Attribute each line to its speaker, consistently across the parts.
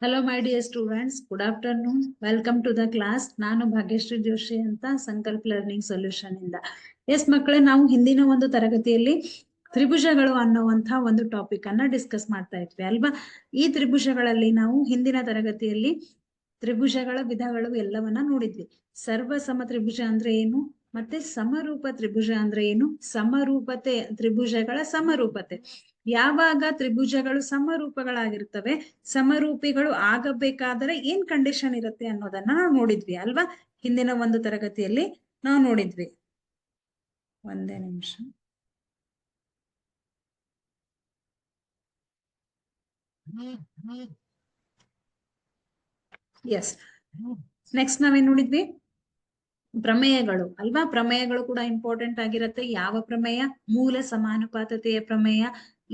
Speaker 1: Hello, my dear students. Good afternoon. Welcome to the class. ನಾನು ಭಾಗ್ಯಶ್ರೀ ಜೋಶಿ ಅಂತ ಸಂಕಲ್ಪ learning solution ಇಂದ. ಎಸ್ ಮಕ್ಕಳೇ, ನಾವು ಹಿಂದಿನ ಒಂದು ತರಗತಿಯಲ್ಲಿ ತ್ರಿಭುಜಗಳು ಅನ್ನುವಂಥ ಒಂದು ಟಾಪಿಕ್ ಅನ್ನ ಡಿಸ್ಕಸ್ ಮಾಡ್ತಾ ಇದ್ವಿ ಅಲ್ವಾ. ಈ ತ್ರಿಭುಜಗಳಲ್ಲಿ ನಾವು ಹಿಂದಿನ ತರಗತಿಯಲ್ಲಿ ತ್ರಿಭುಜಗಳ ವಿಧಗಳು ಎಲ್ಲವನ್ನ ನೋಡಿದ್ವಿ. ಸರ್ವ ಸಮ ತ್ರಿಭುಜ ಅಂದ್ರೆ ಏನು, ಮತ್ತೆ ಸಮರೂಪ ತ್ರಿಭುಜ ಅಂದ್ರೆ ಏನು, ಸಮರೂಪತೆ ತ್ರಿಭುಜಗಳ ಸಮರೂಪತೆ, ಯಾವಾಗ ತ್ರಿಭುಜಗಳು ಸಮರೂಪಗಳಾಗಿರ್ತವೆ, ಸಮರೂಪಿಗಳು ಆಗಬೇಕಾದರೆ ಏನ್ ಕಂಡೀಷನ್ ಇರುತ್ತೆ ಅನ್ನೋದನ್ನ ನಾವು ನೋಡಿದ್ವಿ ಅಲ್ವಾ. ಹಿಂದಿನ ಒಂದು ತರಗತಿಯಲ್ಲಿ ನಾವು ನೋಡಿದ್ವಿ. ಒಂದೇ ನಿಮಿಷ. ಎಸ್, ನೆಕ್ಸ್ಟ್ ನಾವೇನ್ ನೋಡಿದ್ವಿ? ಪ್ರಮೇಯಗಳು ಅಲ್ವಾ. ಪ್ರಮೇಯಗಳು ಕೂಡ ಇಂಪಾರ್ಟೆಂಟ್ ಆಗಿರುತ್ತೆ. ಯಾವ ಪ್ರಮೇಯ? ಮೂಲ ಸಮಾನುಪಾತತೆಯ ಪ್ರಮೇಯ.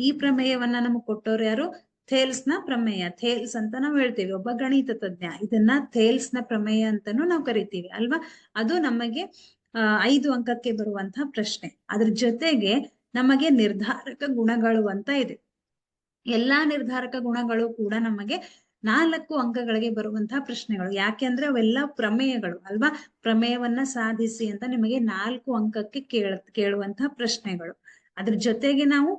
Speaker 1: ಈ ಪ್ರಮೇಯವನ್ನ ನಮಗೆ ಕೊಟ್ಟವ್ರು ಯಾರು? ಥೇಲ್ಸ್ ನ ಪ್ರಮೇಯ. ಥೇಲ್ಸ್ ಅಂತ ನಾವು ಹೇಳ್ತೀವಿ, ಒಬ್ಬ ಗಣಿತ ತಜ್ಞ. ಇದನ್ನ ಥೇಲ್ಸ್ ನ ಪ್ರಮೇಯ ಅಂತಾನು ನಾವು ಕರಿತೀವಿ ಅಲ್ವಾ. ಅದು ನಮಗೆ 5 ಅಂಕಕ್ಕೆ ಬರುವಂತಹ ಪ್ರಶ್ನೆ. ಅದ್ರ ಜೊತೆಗೆ ನಮಗೆ ನಿರ್ಧಾರಕ ಗುಣಗಳು ಅಂತ ಇದೆ. ಎಲ್ಲಾ ನಿರ್ಧಾರಕ ಗುಣಗಳು ಕೂಡ ನಮಗೆ 4 ಅಂಕಗಳಿಗೆ ಬರುವಂತಹ ಪ್ರಶ್ನೆಗಳು. ಯಾಕೆಂದ್ರೆ ಅವೆಲ್ಲ ಪ್ರಮೇಯಗಳು ಅಲ್ವಾ. ಪ್ರಮೇಯವನ್ನ ಸಾಧಿಸಿ ಅಂತ ನಿಮಗೆ 4 ಅಂಕಕ್ಕೆ ಕೇಳುವಂತಹ ಪ್ರಶ್ನೆಗಳು. ಅದ್ರ ಜೊತೆಗೆ ನಾವು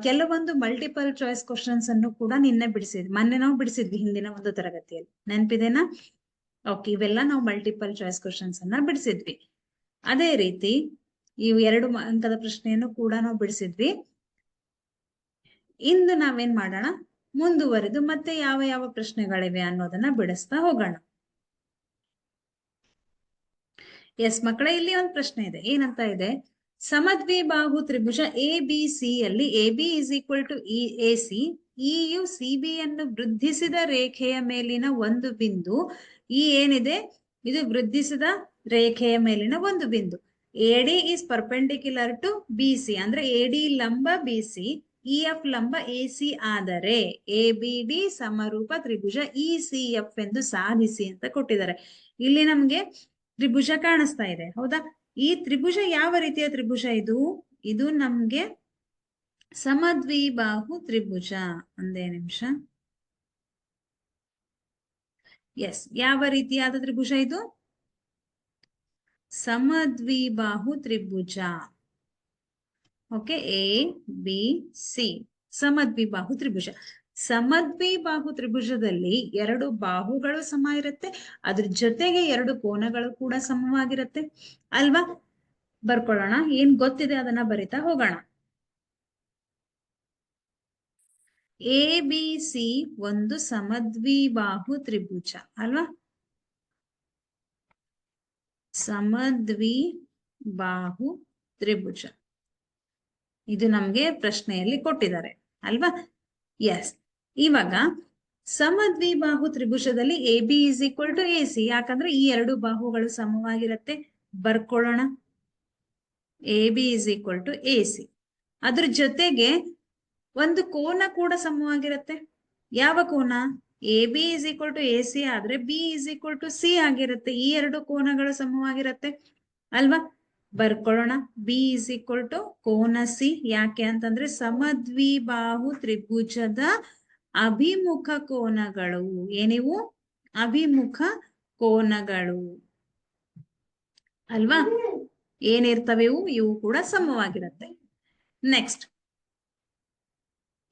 Speaker 1: ಕೆಲವೊಂದು ಮಲ್ಟಿಪಲ್ ಚಾಯ್ಸ್ ಕ್ವಶನ್ಸ್ ಅನ್ನು ಕೂಡ ಮೊನ್ನೆ ನಾವು ಬಿಡಿಸಿದ್ವಿ ಹಿಂದಿನ ಒಂದು ತರಗತಿಯಲ್ಲಿ. ನೆನಪಿದೆನಾ? ಓಕೆ, ಇವೆಲ್ಲ ನಾವು ಮಲ್ಟಿಪಲ್ ಚಾಯ್ಸ್ ಕ್ವಶನ್ಸ್ ಅನ್ನ ಬಿಡಿಸಿದ್ವಿ. ಅದೇ ರೀತಿ ಈ 2 ಅಂಕದ ಪ್ರಶ್ನೆಯನ್ನು ಕೂಡ ನಾವು ಬಿಡಿಸಿದ್ವಿ. ಇಂದು ನಾವೇನ್ ಮಾಡೋಣ, ಮುಂದುವರೆದು ಮತ್ತೆ ಯಾವ ಯಾವ ಪ್ರಶ್ನೆಗಳಿವೆ ಅನ್ನೋದನ್ನ ಬಿಡಿಸ್ತಾ ಹೋಗೋಣ. ಎಸ್ ಮಕ್ಕಳೇ, ಇಲ್ಲಿ ಒಂದು ಪ್ರಶ್ನೆ ಇದೆ. ಏನಂತ ಇದೆ? ಸಮದ್ವಿಬಾಹು ತ್ರಿಭುಜ ಎ ಬಿ ಸಿ ಯಲ್ಲಿ A B is equal to A C, ಇಯು ಸಿ ಬಿ ಯನ್ನು ವೃದ್ಧಿಸಿದ ರೇಖೆಯ ಮೇಲಿನ ಒಂದು ಬಿಂದು. ಈ ಏನಿದೆ ಇದು ವೃದ್ಧಿಸಿದ ರೇಖೆಯ ಮೇಲಿನ ಒಂದು ಬಿಂದು. AD is perpendicular to BC, ಅಂದ್ರೆ AD ಲಂಬ BC, EF ಲಂಬ AC ಆದರೆ ABD ಸಮರೂಪ ತ್ರಿಭುಜ ECF ಎಂದು ಸಾಧಿಸಿ ಅಂತ ಕೊಟ್ಟಿದ್ದಾರೆ. ಇಲ್ಲಿ ನಮ್ಗೆ ತ್ರಿಭುಜ ಕಾಣಿಸ್ತಾ ಇದೆ, ಹೌದಾ? ಈ ತ್ರಿಭುಜ ಯಾವ ರೀತಿಯ ತ್ರಿಭುಜ ಇದು? ಇದು ನಮ್ಗೆ ಸಮದ್ವಿಬಾಹು ತ್ರಿಭುಜ. ಒಂದೇ ನಿಮಿಷ. ಎಸ್, ಯಾವ ರೀತಿಯಾದ ತ್ರಿಭುಜ ಇದು? ಸಮದ್ವಿಬಾಹು ತ್ರಿಭುಜ. ಓಕೆ, ಎ ಬಿ ಸಿ ಸಮದ್ವಿಬಾಹು ತ್ರಿಭುಜ. ಸಮದ್ವಿಬಾಹು ತ್ರಿಭುಜದಲ್ಲಿ 2 ಬಾಹುಗಳು ಸಮ ಇರುತ್ತೆ, ಅದ್ರ ಜೊತೆಗೆ 2 ಕೋನಗಳು ಕೂಡ ಸಮವಾಗಿರುತ್ತೆ ಅಲ್ವಾ. ಬರ್ಕೊಳ್ಳೋಣ, ಏನ್ ಗೊತ್ತಿದೆ ಅದನ್ನ ಬರಿತಾ ಹೋಗೋಣ. ಎ ಬಿ ಸಿ ಒಂದು ಸಮದ್ವಿಬಾಹು ತ್ರಿಭುಜ ಅಲ್ವಾ. ಸಮದ್ವಿಬಾಹು ತ್ರಿಭುಜ ಇದು ನಮ್ಗೆ ಪ್ರಶ್ನೆಯಲ್ಲಿ ಕೊಟ್ಟಿದ್ದಾರೆ ಅಲ್ವಾ. ಎಸ್, ಇವಾಗ ಸಮದ್ವಿಬಾಹು ತ್ರಿಭುಜದಲ್ಲಿ A B is equal to A C, ಯಾಕಂದ್ರೆ ಈ 2 ಬಾಹುಗಳು ಸಮವಾಗಿರುತ್ತೆ. ಬರ್ಕೊಳ್ಳೋಣ, A B is equal to A C. ಅದ್ರ ಜೊತೆಗೆ ಒಂದು ಕೋನ ಕೂಡ ಸಮವಾಗಿರುತ್ತೆ. ಯಾವ ಕೋನ? A B is equal to A C ಆದ್ರೆ B is equal to C ಆಗಿರುತ್ತೆ. ಈ 2 ಕೋನಗಳು ಸಮವಾಗಿರುತ್ತೆ ಅಲ್ವಾ. ಬರ್ಕೊಳ್ಳೋಣ, ಬಿ ಇಸ್ ಈಕ್ವಲ್ ಟು ಕೋನ ಸಿ. ಯಾಕೆ ಅಂತಂದ್ರೆ ಸಮದ್ವಿಬಾಹು ತ್ರಿಭುಜದ ಅಭಿಮುಖ ಕೋನಗಳು ಏನಿವು? ಅಭಿಮುಖ ಕೋನಗಳು ಅಲ್ವಾ. ಏನಿರ್ತವೆ ಇವು ಕೂಡ ಸಮವಾಗಿರುತ್ತೆ. ನೆಕ್ಸ್ಟ್,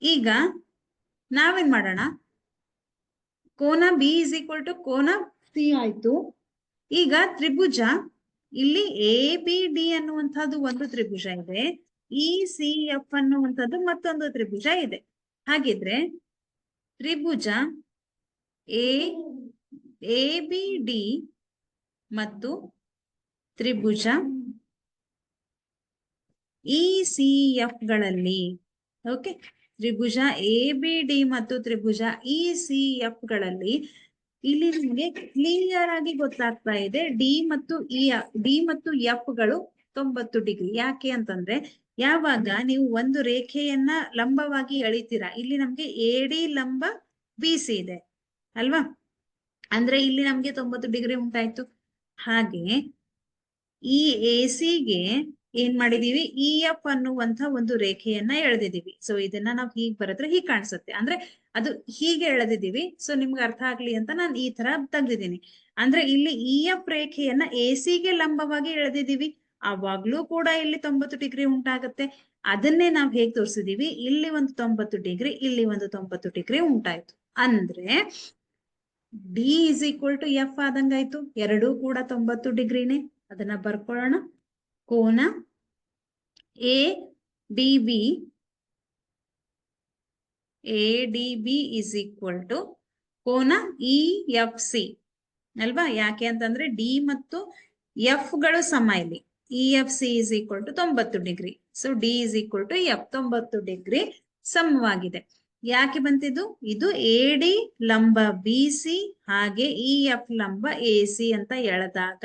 Speaker 1: ಈಗ ನಾವೇನ್ ಮಾಡೋಣ, ಕೋನ ಬಿ ಇಸ್ ಈಕ್ವಲ್ ಟು ಕೋನ ಸಿ ಆಯ್ತು. ಈಗ ತ್ರಿಭುಜ ಇಲ್ಲಿ ಎ ಬಿ ಡಿ ಅನ್ನುವಂಥದ್ದು ಒಂದು ತ್ರಿಭುಜ ಇದೆ, ಇ ಸಿ ಎಫ್ ಅನ್ನುವಂಥದ್ದು ಮತ್ತೊಂದು ತ್ರಿಭುಜ ಇದೆ. ಹಾಗಿದ್ರೆ ತ್ರಿಭುಜ ಎ ಬಿ ಡಿ ಮತ್ತು ತ್ರಿಭುಜ ಇ ಸಿ ಎಫ್ ಗಳಲ್ಲಿ, ಓಕೆ, ತ್ರಿಭುಜ ಎ ಬಿ ಡಿ ಮತ್ತು ತ್ರಿಭುಜ ಇ ಸಿ ಎಫ್ ಗಳಲ್ಲಿ ಇಲ್ಲಿ ನಿಮಗೆ ಕ್ಲಿಯರ್ ಆಗಿ ಗೊತ್ತಾಗ್ತಾ ಇದೆ ಡಿ ಮತ್ತು ಎಫ್ ಗಳು 90 ಡಿಗ್ರಿ. ಯಾಕೆ ಅಂತಂದ್ರೆ ಯಾವಾಗ ನೀವು ಒಂದು ರೇಖೆಯನ್ನ ಲಂಬವಾಗಿ ಎಳಿತೀರಾ, ಇಲ್ಲಿ ನಮ್ಗೆ ಎಡಿ ಲಂಬ ಬಿ ಸಿ ಇದೆ ಅಲ್ವಾ, ಅಂದ್ರೆ ಇಲ್ಲಿ ನಮ್ಗೆ 90 ಡಿಗ್ರಿ ಉಂಟಾಯ್ತು. ಹಾಗೆ ಈ ಎ ಸಿಗೆ ಏನ್ ಮಾಡಿದೀವಿ, ಇ ಎಫ್ ಅನ್ನುವಂತ ಒಂದು ರೇಖೆಯನ್ನ ಎಳೆದಿದೀವಿ. ಸೊ ಇದನ್ನ ನಾವು ಹೀಗ್ ಬರೆದ್ರೆ ಹೀಗ್ ಕಾಣಿಸುತ್ತೆ. ಅಂದ್ರೆ ಅದು ಹೀಗೆ ಎಳೆದಿದೀವಿ. ಸೊ ನಿಮ್ಗೆ ಅರ್ಥ ಆಗ್ಲಿ ಅಂತ ನಾನು ಈ ತರ ತೆಗ್ದಿದ್ದೀನಿ. ಅಂದ್ರೆ ಇಲ್ಲಿ ಇ ಎಫ್ ರೇಖೆಯನ್ನ ಎ ಸಿ ಗೆ ಲಂಬವಾಗಿ ಎಳೆದಿದೀವಿ. ಅವಾಗ್ಲೂ ಕೂಡ ಇಲ್ಲಿ 90 ಡಿಗ್ರಿ ಉಂಟಾಗತ್ತೆ. ಅದನ್ನೇ ನಾವು ಹೇಗ್ ತೋರಿಸಿದೀವಿ, ಇಲ್ಲಿ ಒಂದು 90 ಡಿಗ್ರಿ, ಇಲ್ಲಿ ಒಂದು 90 ಡಿಗ್ರಿ ಉಂಟಾಯ್ತು. ಅಂದ್ರೆ D is equal to F ಆದಂಗಾಯ್ತು. ಎರಡೂ ಕೂಡ 90 ಡಿಗ್ರಿನೇ. ಅದನ್ನ ಬರ್ಕೊಳ್ಳೋಣ. ಕೋನ A D B is equal to ಕೋನ ಇ ಎಫ್ ಸಿ ಅಲ್ವಾ? ಯಾಕೆ ಅಂತಂದ್ರೆ ಡಿ ಮತ್ತು ಎಫ್ ಗಳು ಸಮ ಇಲ್ಲಿ. E F C is equal to 90 degree. So D is equal to F 90 degree ಸಮವಾಗಿದೆ. ಯಾಕೆ ಬಂತಿದ್ದು? ಇದು ಎ ಡಿ ಲಂಬ ಬಿ ಸಿ ಹಾಗೆ ಇ ಎಫ್ ಲಂಬ ಎ ಸಿ ಅಂತ ಎಳೆದಾಗ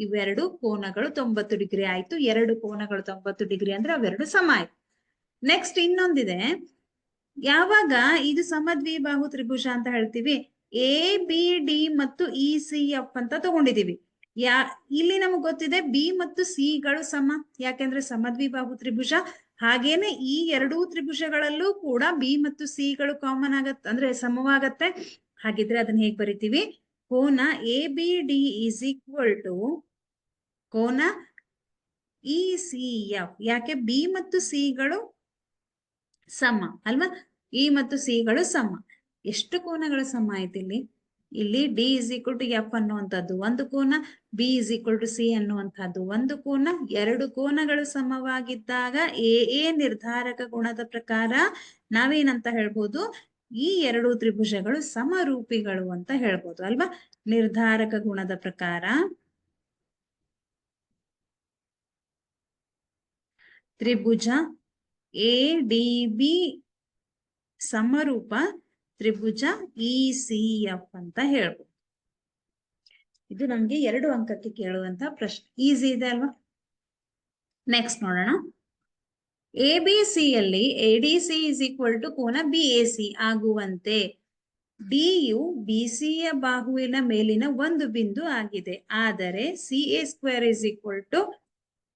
Speaker 1: ಇವೆರಡು ಕೋನಗಳು 90 ಡಿಗ್ರಿ ಆಯ್ತು. ಎರಡು ಕೋನಗಳು 90 ಡಿಗ್ರಿ ಅಂದ್ರೆ ಅವೆರಡು ಸಮ ಆಯ್ತು. ನೆಕ್ಸ್ಟ್ ಇನ್ನೊಂದಿದೆ. ಯಾವಾಗ ಇದು ಸಮದ್ವಿಬಾಹು ತ್ರಿಭುಜ ಅಂತ ಹೇಳ್ತೀವಿ, ಎ ಬಿ ಡಿ ಮತ್ತು ಇ ಸಿ ಎಫ್ ಅಂತ ತಗೊಂಡಿದೀವಿ. ಇಲ್ಲಿ ನಮಗ್ ಗೊತ್ತಿದೆ ಬಿ ಮತ್ತು ಸಿ ಗಳು ಸಮ, ಯಾಕೆಂದ್ರೆ ಸಮದ್ವಿಬಾಹು ತ್ರಿಭುಜ. ಹಾಗೇನೆ ಈ ಎರಡೂ ತ್ರಿಭುಜಗಳಲ್ಲೂ ಕೂಡ ಬಿ ಮತ್ತು ಸಿ ಗಳು ಕಾಮನ್ ಆಗತ್ತೆ, ಅಂದ್ರೆ ಸಮವಾಗತ್ತೆ. ಹಾಗಿದ್ರೆ ಅದನ್ನ ಹೇಗ್ ಬರಿತೀವಿ? ಕೋನ A B D is equal to ಕೋನ ಇ ಸಿ ಎಫ್. ಯಾಕೆ? ಬಿ ಮತ್ತು ಸಿ ಗಳು ಸಮ ಅಲ್ವಾ? ಇ ಮತ್ತು ಸಿ ಗಳು ಸಮ. ಎಷ್ಟು ಕೋನಗಳು ಸಮ ಆಯ್ತು ಇಲ್ಲಿ? ಇಲ್ಲಿ D is equal to F ಅನ್ನುವಂಥದ್ದು ಒಂದು ಕೋನ, B is equal to C ಅನ್ನುವಂಥದ್ದು ಒಂದು ಕೋನ. ಎರಡು ಕೋನಗಳು ಸಮವಾಗಿದ್ದಾಗ ಎ ನಿರ್ಧಾರಕ ಗುಣದ ಪ್ರಕಾರ ನಾವೇನಂತ ಹೇಳ್ಬೋದು? ಈ ಎರಡು ತ್ರಿಭುಜಗಳು ಸಮರೂಪಿಗಳು ಅಂತ ಹೇಳ್ಬೋದು ಅಲ್ವಾ? ನಿರ್ಧಾರಕ ಗುಣದ ಪ್ರಕಾರ ತ್ರಿಭುಜ ಎ ಡಿ ಬಿ ಸಮರೂಪ ತ್ರಿಭುಜ ಇ ಸಿ ಎಫ್ ಅಂತ ಹೇಳ್ಬೋದು. ಇದು ನಮ್ಗೆ 2 ಅಂಕಕ್ಕೆ ಕೇಳುವಂತ ಪ್ರಶ್ನೆ. ಈಸಿ ಇದೆ ಅಲ್ವಾ? ನೆಕ್ಸ್ಟ್ ನೋಡೋಣ. ಎ ಬಿ ಸಿ ಯಲ್ಲಿ A D C is equal to ಕೋನ ಬಿ ಎ ಸಿ ಆಗುವಂತೆ ಡಿ ಯು ಬಿ ಸಿ ಯ ಬಾಹುವಿನ ಮೇಲಿನ ಒಂದು ಬಿಂದು ಆಗಿದೆ. ಆದರೆ C A square is equal to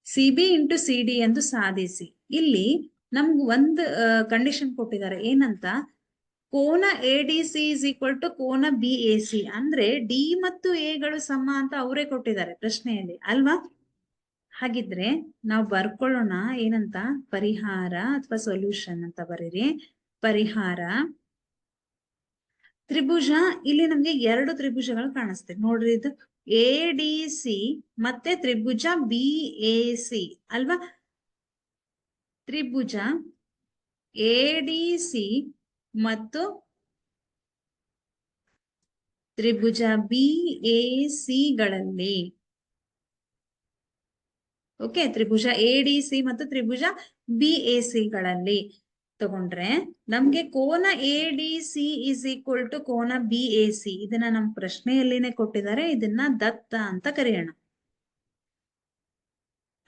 Speaker 1: C B into C D ಎಂದು ಸಾಧಿಸಿ. ಇಲ್ಲಿ ನಮ್ಗೆ ಒಂದು ಕಂಡೀಷನ್ ಕೊಟ್ಟಿದ್ದಾರೆ. ಏನಂತ? ಕೋನ A D C is equal to ಕೋನ ಬಿ ಎ ಸಿ. ಅಂದ್ರೆ ಡಿ ಮತ್ತು ಎ ಗಳು ಸಮ ಅಂತ ಅವರೇ ಕೊಟ್ಟಿದ್ದಾರೆ ಪ್ರಶ್ನೆಯಲ್ಲಿ ಅಲ್ವಾ? ಹಾಗಿದ್ರೆ ನಾವು ಬರ್ಕೊಳ್ಳೋಣ. ಏನಂತ? ಪರಿಹಾರ ಅಥವಾ ಸೊಲ್ಯೂಷನ್ ಅಂತ ಬರೀರಿ. ಪರಿಹಾರ ತ್ರಿಭುಜ. ಇಲ್ಲಿ ನಮ್ಗೆ ಎರಡು ತ್ರಿಭುಜಗಳು ಕಾಣಿಸ್ತೇವೆ ನೋಡ್ರಿ. ಇದು ಎ ಡಿ ಸಿ ಮತ್ತೆ ತ್ರಿಭುಜ ಬಿ ಎ ಸಿ ಅಲ್ವಾ? ತ್ರಿಭುಜ ಎ ಡಿ ಸಿ ಮತ್ತು ತ್ರಿಭುಜ ಬಿ ಎ ಸಿ ಗಳಲ್ಲಿ, ಓಕೆ, ತ್ರಿಭುಜ ಎ ಡಿ ಸಿ ಮತ್ತು ತ್ರಿಭುಜ ಬಿ ಎ ಸಿ ಗಳಲ್ಲಿ ತಗೊಂಡ್ರೆ ನಮ್ಗೆ ಕೋನ A D C is equal to ಕೋನ ಬಿ ಎ ಸಿ. ಇದನ್ನ ನಮ್ ಪ್ರಶ್ನೆಯಲ್ಲಿನೇ ಕೊಟ್ಟಿದ್ದಾರೆ. ಇದನ್ನ ದತ್ತ ಅಂತ ಕರೆಯೋಣ.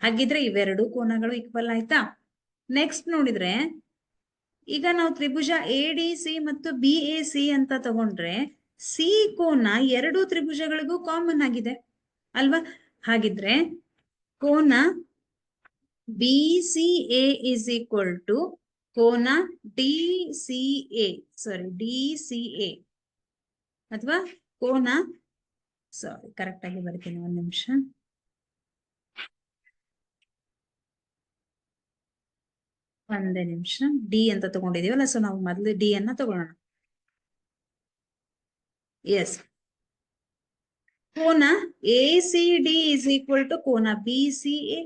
Speaker 1: ಹಾಗಿದ್ರೆ ಇವೆರಡು ಕೋನಗಳು ಈಕ್ವಲ್ ಆಯ್ತಾ? ನೆಕ್ಸ್ಟ್ ನೋಡಿದ್ರೆ, ಈಗ ನಾವು ತ್ರಿಭುಜ ಎ ಡಿ ಸಿ ಮತ್ತು ಬಿ ಎ ಸಿ ಅಂತ ತಗೊಂಡ್ರೆ ಸಿ ಕೋನ ಎರಡು ತ್ರಿಭುಜಗಳಿಗೂ ಕಾಮನ್ ಆಗಿದೆ ಅಲ್ವಾ? ಹಾಗಿದ್ರೆ ಕೋನ B C A is equal to ಕೋನ D C A, sorry D C A ಅಥವಾ ಕೋನ, ಸಾರಿ ಕರೆಕ್ಟ್ ಆಗಿ ಬರ್ತೀನಿ, ಒಂದ್ ನಿಮಿಷ. ಒಂದೇ ನಿಮಿಷ. ಡಿ ಅಂತ ತಗೊಂಡಿದೀವಲ್ಲ, ಸೊ ನಾವು ಮೊದಲು ಡಿ ಅನ್ನ ತಗೊಳ್ಳೋಣ. ಎಸ್, ಕೋನ A C D is equal to ಕೋನ ಬಿ ಸಿ ಎ.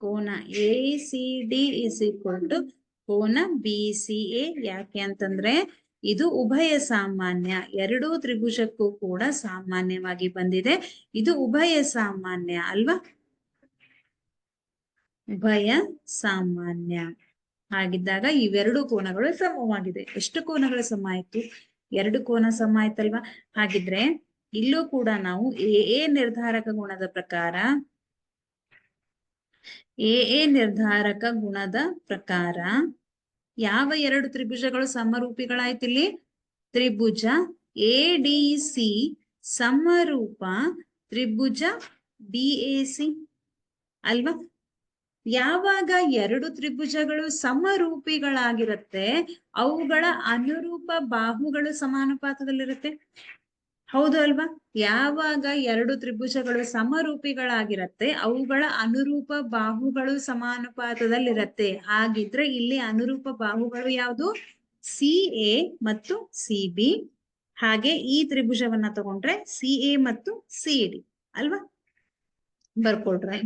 Speaker 1: ಕೋನ A C D is equal to ಕೋನ ಬಿ ಸಿ ಎ. ಯಾಕೆ ಅಂತಂದ್ರೆ ಇದು ಉಭಯ ಸಾಮಾನ್ಯ, ಎರಡೂ ತ್ರಿಭುಜಕ್ಕೂ ಕೂಡ ಸಾಮಾನ್ಯವಾಗಿ ಬಂದಿದೆ. ಇದು ಉಭಯ ಸಾಮಾನ್ಯ ಅಲ್ವಾ? ಉಭಯ ಸಾಮಾನ್ಯ ಹಾಗಿದ್ದಾಗ ಇವೆರಡು ಕೋನಗಳು ಸಮವಾಗಿದೆ. ಎಷ್ಟು ಕೋನಗಳು ಸಮ ಆಯ್ತು? ಎರಡು ಕೋನ ಸಮ ಆಯ್ತಲ್ವಾ? ಹಾಗಿದ್ರೆ ಇಲ್ಲೂ ಕೂಡ ನಾವು ಎ ನಿರ್ಧಾರಕ ಗುಣದ ಪ್ರಕಾರ, ಎ ನಿರ್ಧಾರಕ ಗುಣದ ಪ್ರಕಾರ ಯಾವ ಎರಡು ತ್ರಿಭುಜಗಳು ಸಮರೂಪಿಗಳಾಯ್ತು? ಇಲ್ಲಿ ತ್ರಿಭುಜ ಎ ಡಿ ಸಿ ಸಮರೂಪ ತ್ರಿಭುಜ ಬಿ ಎ ಸಿ ಅಲ್ವಾ? ಯಾವಾಗ ಎರಡು ತ್ರಿಭುಜಗಳು ಸಮರೂಪಿಗಳಾಗಿರುತ್ತೆ ಅವುಗಳ ಅನುರೂಪ ಬಾಹುಗಳು ಸಮಾನುಪಾತದಲ್ಲಿರುತ್ತೆ. ಹೌದು ಅಲ್ವಾ? ಯಾವಾಗ ಎರಡು ತ್ರಿಭುಜಗಳು ಸಮರೂಪಿಗಳಾಗಿರತ್ತೆ ಅವುಗಳ ಅನುರೂಪ ಬಾಹುಗಳು ಸಮಾನುಪಾತದಲ್ಲಿರತ್ತೆ. ಹಾಗಿದ್ರೆ ಇಲ್ಲಿ ಅನುರೂಪ ಬಾಹುಗಳು ಯಾವುದು? ಸಿ ಎ ಮತ್ತು ಸಿ ಬಿ. ಹಾಗೆ ಈ ತ್ರಿಭುಜವನ್ನ ತಗೊಂಡ್ರೆ ಸಿ ಎ ಮತ್ತು ಸಿ ಡಿ ಅಲ್ವಾ?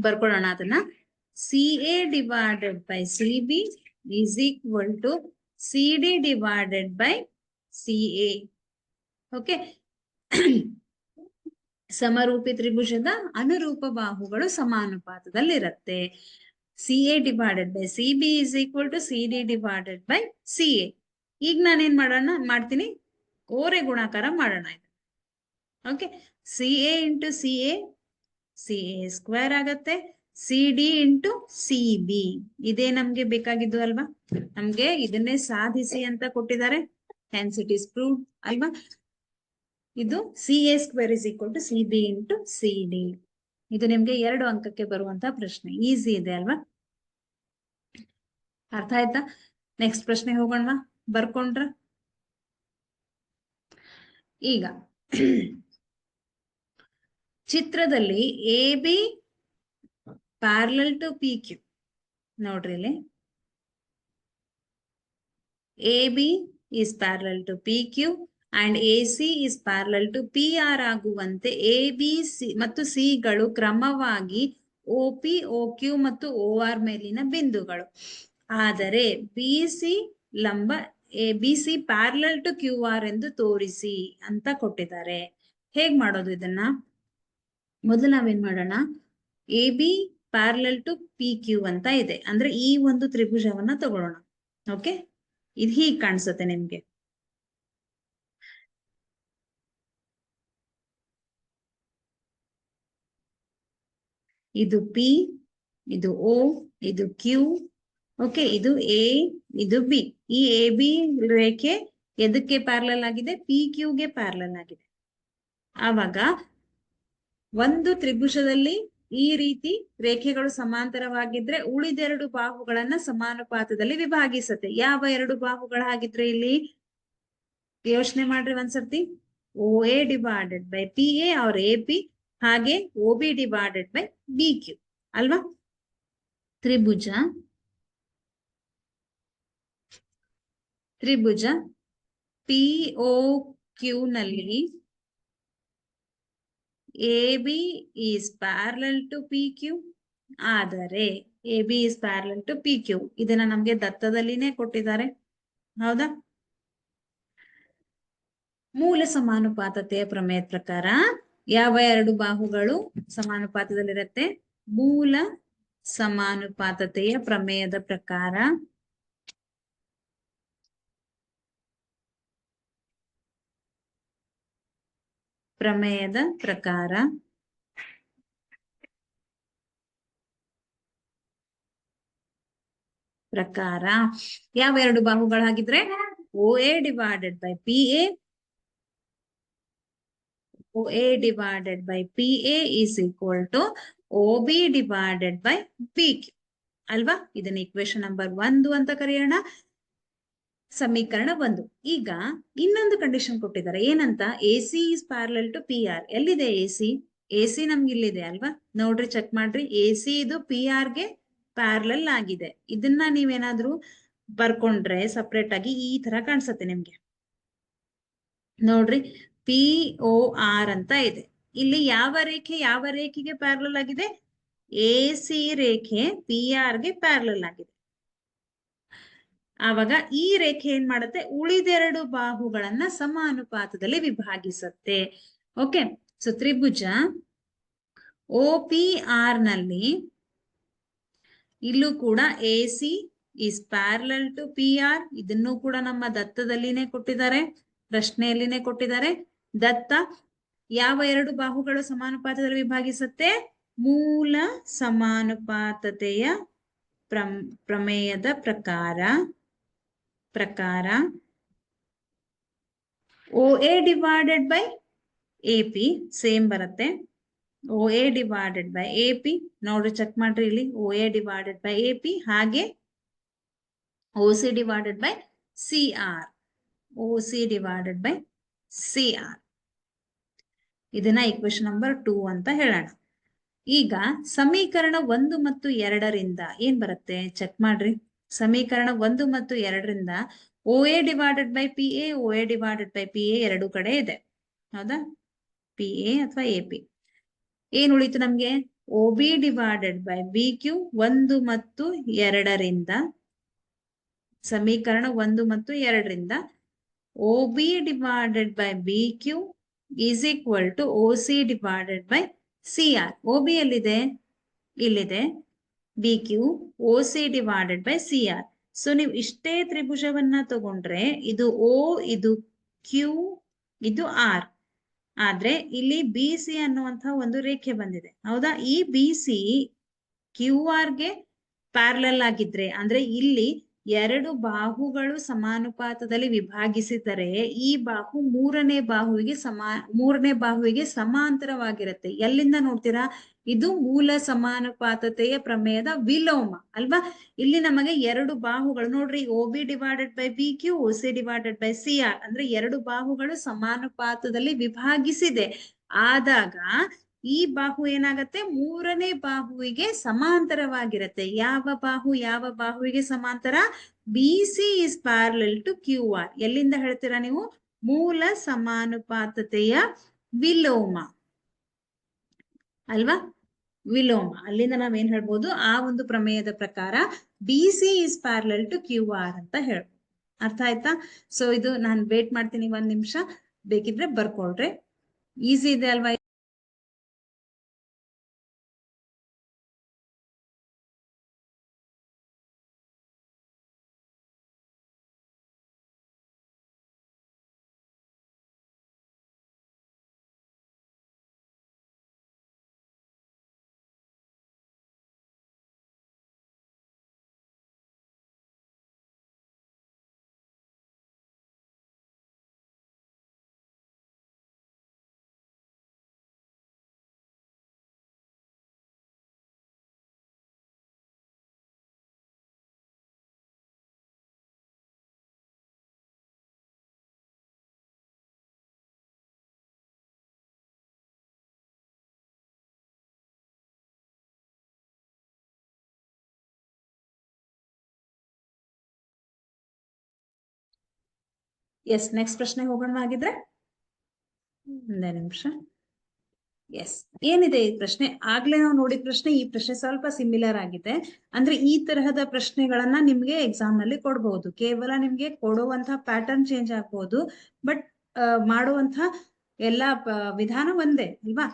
Speaker 1: ಬರ್ಕೊಳ್ಳೋಣ ಅದನ್ನ. C A divided by C B is equal to C D divided by C A. Okay, ಸಮರೂಪಿ ತ್ರಿಭುಜದ ಅನುರೂಪ ಬಾಹುಗಳು ಸಮಾನುಪಾತದಲ್ಲಿರುತ್ತೆ. C A divided by C B is equal to C D divided by C A. ಈಗ ನಾನೇನ್ ಮಾಡ್ತೀನಿ, ಓರೆ ಗುಣಾಕಾರ ಮಾಡೋಣ. Okay, C A into C A square ಆಗತ್ತೆ, C D into C B. ಇದೇ ನಮ್ಗೆ ಬೇಕಾಗಿದ್ದು ಅಲ್ವಾ? ನಮ್ಗೆ ಇದನ್ನೇ ಸಾಧಿಸಿ ಅಂತ ಕೊಟ್ಟಿದ್ದಾರೆ. ಹೆನ್ಸ್ ಇಟ್ ಇಸ್ ಪ್ರೂವ್ಡ್ ಅಲ್ವಾ? ಇದು C A square is equal to C B into C D. ಇದು ನಿಮ್ಗೆ 2 ಅಂಕಕ್ಕೆ ಬರುವಂತಹ ಪ್ರಶ್ನೆ. ಈಸಿ ಇದೆ ಅಲ್ವಾ? ಅರ್ಥ ಆಯ್ತಾ? ನೆಕ್ಸ್ಟ್ ಪ್ರಶ್ನೆ ಹೋಗೋಣ. ಬರ್ಕೊಂಡ್ರ? ಈಗ ಚಿತ್ರದಲ್ಲಿ A B parallel to P Q. ನೋಡ್ರಿ ಇಲ್ಲಿ A B is parallel to P Q and A C is parallel to P R ಆಗುವಂತೆ ಎ ಬಿ ಸಿ ಮತ್ತು ಸಿ ಗಳು ಕ್ರಮವಾಗಿ ಒ ಪಿ, ಒ ಕ್ಯೂ ಮತ್ತು ಒ ಆರ್ ಮೇಲಿನ ಬಿಂದುಗಳು. ಆದರೆ ಬಿ ಸಿ ಲಂಬ B C parallel to Q R ಎಂದು ತೋರಿಸಿ ಅಂತ ಕೊಟ್ಟಿದ್ದಾರೆ. ಹೇಗ್ ಮಾಡೋದು ಇದನ್ನ? ಮೊದಲು ನಾವೇನ್ ಮಾಡೋಣ, A B parallel to P Q ಅಂತ ಇದೆ. ಅಂದ್ರೆ ಈ ಒಂದು ತ್ರಿಭುಜವನ್ನ ತಗೊಳ್ಳೋಣ. ಓಕೆ, ಇದು ಹೀಗ್ ಕಾಣಿಸುತ್ತೆ ನಿಮ್ಗೆ. ಇದು ಪಿ, ಇದು ಓ, ಇದು ಕ್ಯೂ. ಓಕೆ, ಇದು ಎ, ಇದು ಬಿ. ಈ ಎ ಬಿ ರೇಖೆ ಎದಕ್ಕೆ ಪ್ಯಾರಲಲ್ ಆಗಿದೆ? ಪಿ ಕ್ಯೂಗೆ ಪ್ಯಾರಲಲ್ ಆಗಿದೆ. ಆವಾಗ ಒಂದು ತ್ರಿಭುಜದಲ್ಲಿ ಈ ರೀತಿ ರೇಖೆಗಳು ಸಮಾಂತರವಾಗಿದ್ರೆ ಉಳಿದೆರಡು ಬಾಹುಗಳನ್ನ ಸಮಾನುಪಾತದಲ್ಲಿ ವಿಭಾಗಿಸುತ್ತೆ. ಯಾವ 2 ಬಾಹುಗಳಾಗಿದ್ರೆ ಇಲ್ಲಿ ಯೋಚನೆ ಮಾಡ್ರಿ ಒಂದ್ಸರ್ತಿ. O A divided by P A or A P, ಹಾಗೆ O B divided by B Q ಅಲ್ವಾ? ತ್ರಿಭುಜ ಪಿ ಓ ಕ್ಯೂ ನಲ್ಲಿ A B is parallel to P Q. ಆದರೆ A B is parallel to P Q ಇದನ್ನ ನಮ್ಗೆ ದತ್ತದಲ್ಲಿನೇ ಕೊಟ್ಟಿದ್ದಾರೆ. ಹೌದಾ? ಮೂಲ ಸಮಾನುಪಾತತೆಯ ಪ್ರಮೇಯದ ಪ್ರಕಾರ ಯಾವ 2 ಬಾಹುಗಳು ಸಮಾನುಪಾತದಲ್ಲಿರುತ್ತೆ? ಮೂಲ ಸಮಾನುಪಾತತೆಯ ಪ್ರಮೇಯದ ಪ್ರಕಾರ ಯಾವ 2 ಬಾಹುಗಳಾಗಿದ್ರೆ O A divided by P A, O A divided by P A is equal to O B divided by P Q ಅಲ್ವಾ? ಇದನ್ನ ಇಕ್ವೇಶನ್ ನಂಬರ್ 1 ಅಂತ ಕರೆಯೋಣ. ಸಮೀಕರಣ 1. ಈಗ ಇನ್ನೊಂದು ಕಂಡೀಷನ್ ಕೊಟ್ಟಿದ್ದಾರೆ. ಏನಂತ? A C is parallel to P R. ಎಲ್ಲಿದೆ ಎ ಸಿ? ಎ ಸಿ ನಮ್ಗೆ ಇಲ್ಲಿದೆ ಅಲ್ವಾ? ನೋಡ್ರಿ, ಚೆಕ್ ಮಾಡ್ರಿ. ಎ ಸಿ ಇದು ಪಿ ಆರ್ ಗೆ ಪ್ಯಾರಲಲ್ ಆಗಿದೆ. ಇದನ್ನ ನೀವೇನಾದ್ರೂ ಬರ್ಕೊಂಡ್ರೆ ಸಪ್ರೇಟ್ ಆಗಿ ಈ ತರ ಕಾಣಿಸುತ್ತೆ ನಿಮ್ಗೆ. ನೋಡ್ರಿ, ಪಿ ಓ ಆರ್ ಅಂತ ಇದೆ. ಇಲ್ಲಿ ಯಾವ ರೇಖೆಗೆ ಪ್ಯಾರಲಲ್ ಆಗಿದೆ? ಎ ಸಿ ರೇಖೆ ಪಿ ಆರ್ ಗೆ ಪ್ಯಾರಲಲ್ ಆಗಿದೆ. ಆವಾಗ ಈ ರೇಖೆ ಏನ್ ಮಾಡುತ್ತೆ? ಉಳಿದೆರಡು ಬಾಹುಗಳನ್ನ ಸಮಾನುಪಾತದಲ್ಲಿ ವಿಭಾಗಿಸುತ್ತೆ. ಓಕೆ, ಸೊ ತ್ರಿಭುಜ ಓ ಪಿ ಆರ್ ನಲ್ಲಿ ಇಲ್ಲೂ ಕೂಡ A C is parallel to P R. ಇದನ್ನು ಕೂಡ ನಮ್ಮ ದತ್ತದಲ್ಲಿನೇ ಕೊಟ್ಟಿದ್ದಾರೆ, ಪ್ರಶ್ನೆಯಲ್ಲಿನೇ ಕೊಟ್ಟಿದ್ದಾರೆ. ದತ್ತ ಯಾವ 2 ಬಾಹುಗಳು ಸಮಾನುಪಾತದಲ್ಲಿ ವಿಭಾಗಿಸುತ್ತೆ? ಮೂಲ ಸಮಾನುಪಾತತೆಯ ಪ್ರಮೇಯದ ಪ್ರಕಾರ O A divided by A P same ಬರುತ್ತೆ. O A divided by A P. ನೋಡ್ರಿ ಚೆಕ್ ಮಾಡ್ರಿ ಇಲ್ಲಿ O A divided by A P ಹಾಗೆ O C divided by C R. O C divided by C R. ಇದನ್ನ equation number 2 ಅಂತ ಹೇಳೋಣ. ಈಗ ಸಮೀಕರಣ 1 ಮತ್ತು 2ರಿಂದ ಏನ್ ಬರುತ್ತೆ ಚೆಕ್ ಮಾಡ್ರಿ. ಸಮೀಕರಣ 1 ಮತ್ತು 2ರಿಂದ O A divided by P A, O A divided by P A ಎರಡು ಕಡೆ ಇದೆ, ಹೌದಾ? ಪಿ ಎ ಅಥವಾ ಎ ಪಿ. ಏನ್ ಉಳಿತು ನಮ್ಗೆ? O B divided by B Q 1 ಮತ್ತು 2ರಿಂದ, ಸಮೀಕರಣ 1 ಮತ್ತು 2ರಿಂದ O B divided by B Q is equal to O C divided by C R. O B ಎಲ್ಲಿದೆ? ಇಲ್ಲಿದೆ. B Q O C divided by C R. So ನೀವು ಇಷ್ಟೇ ತ್ರಿಭುಜವನ್ನ ತಗೊಂಡ್ರೆ ಇದು ಓ, ಇದು ಕ್ಯೂ, ಇದು ಆರ್. ಆದ್ರೆ ಇಲ್ಲಿ ಬಿ ಸಿ ಅನ್ನುವಂತಹ ಒಂದು ರೇಖೆ ಬಂದಿದೆ, ಹೌದಾ? ಈ ಬಿ ಸಿ ಕ್ಯೂ ಆರ್ ಗೆ ಪ್ಯಾರಲಲ್ ಆಗಿದ್ರೆ, ಅಂದ್ರೆ ಇಲ್ಲಿ ಎರಡು ಬಾಹುಗಳು ಸಮಾನುಪಾತದಲ್ಲಿ ವಿಭಾಗಿಸಿದರೆ ಈ ಬಾಹು ಮೂರನೇ ಬಾಹುವಿಗೆ ಸಮಾಂತರವಾಗಿರುತ್ತೆ. ಎಲ್ಲಿಂದ ನೋಡ್ತೀರಾ? ಇದು ಮೂಲ ಸಮಾನುಪಾತತೆಯ ಪ್ರಮೇಯದ ವಿಲೋಮ ಅಲ್ವಾ? ಇಲ್ಲಿ ನಮಗೆ ಎರಡು ಬಾಹುಗಳು ನೋಡ್ರಿ, O B divided by B Q, O C divided by C R, ಅಂದ್ರೆ ಎರಡು ಬಾಹುಗಳು ಸಮಾನುಪಾತದಲ್ಲಿ ವಿಭಾಗಿಸಿದೆ ಆದಾಗ ಈ ಬಾಹು ಏನಾಗತ್ತೆ? ಮೂರನೇ ಬಾಹುವಿಗೆ ಸಮಾಂತರವಾಗಿರುತ್ತೆ. ಯಾವ ಬಾಹು ಯಾವ ಬಾಹುವಿಗೆ ಸಮಾಂತರ? B C is parallel to Q R. ಎಲ್ಲಿಂದ ಹೇಳ್ತೀರಾ ನೀವು? ಮೂಲ ಸಮಾನುಪಾತತೆಯ ವಿಲೋಮ ಅಲ್ವಾ? ವಿಲೋಮ. ಅಲ್ಲಿಂದ ನಾವೇನ್ ಹೇಳ್ಬೋದು? ಆ ಒಂದು ಪ್ರಮೇಯದ ಪ್ರಕಾರ B C is parallel to Q R ಅಂತ ಹೇಳ್ಬೋದು. ಅರ್ಥ ಆಯ್ತಾ? ಸೊ ಇದು ನಾನು ವೇಟ್ ಮಾಡ್ತೀನಿ 1 ನಿಮಿಷ, ಬೇಕಿದ್ರೆ ಬರ್ಕೊಳ್ರಿ. ಈಸಿ ಇದೆ ಅಲ್ವಾ? ಎಸ್, ನೆಕ್ಸ್ಟ್ ಪ್ರಶ್ನೆ ಹೋಗೋಣ ಹಾಗಿದ್ರೆ. ಒಂದೇ ನಿಮಿಷ. ಎಸ್, ಏನಿದೆ ಈ ಪ್ರಶ್ನೆ? ಆಗ್ಲೇ ನಾವು ನೋಡಿದ ಪ್ರಶ್ನೆ, ಈ ಪ್ರಶ್ನೆ ಸ್ವಲ್ಪ ಸಿಮಿಲರ್ ಆಗಿದೆ. ಅಂದ್ರೆ ಈ ತರಹದ ಪ್ರಶ್ನೆಗಳನ್ನ ನಿಮ್ಗೆ ಎಕ್ಸಾಮ್ ನಲ್ಲಿ ಕೊಡ್ಬಹುದು. ಕೇವಲ ನಿಮ್ಗೆ ಕೊಡುವಂತಹ ಪ್ಯಾಟರ್ನ್ ಚೇಂಜ್ ಆಗ್ಬಹುದು, ಬಟ್ ಮಾಡುವಂತಹ ಎಲ್ಲಾ ವಿಧಾನ ಒಂದೇ ಅಲ್ವಾ?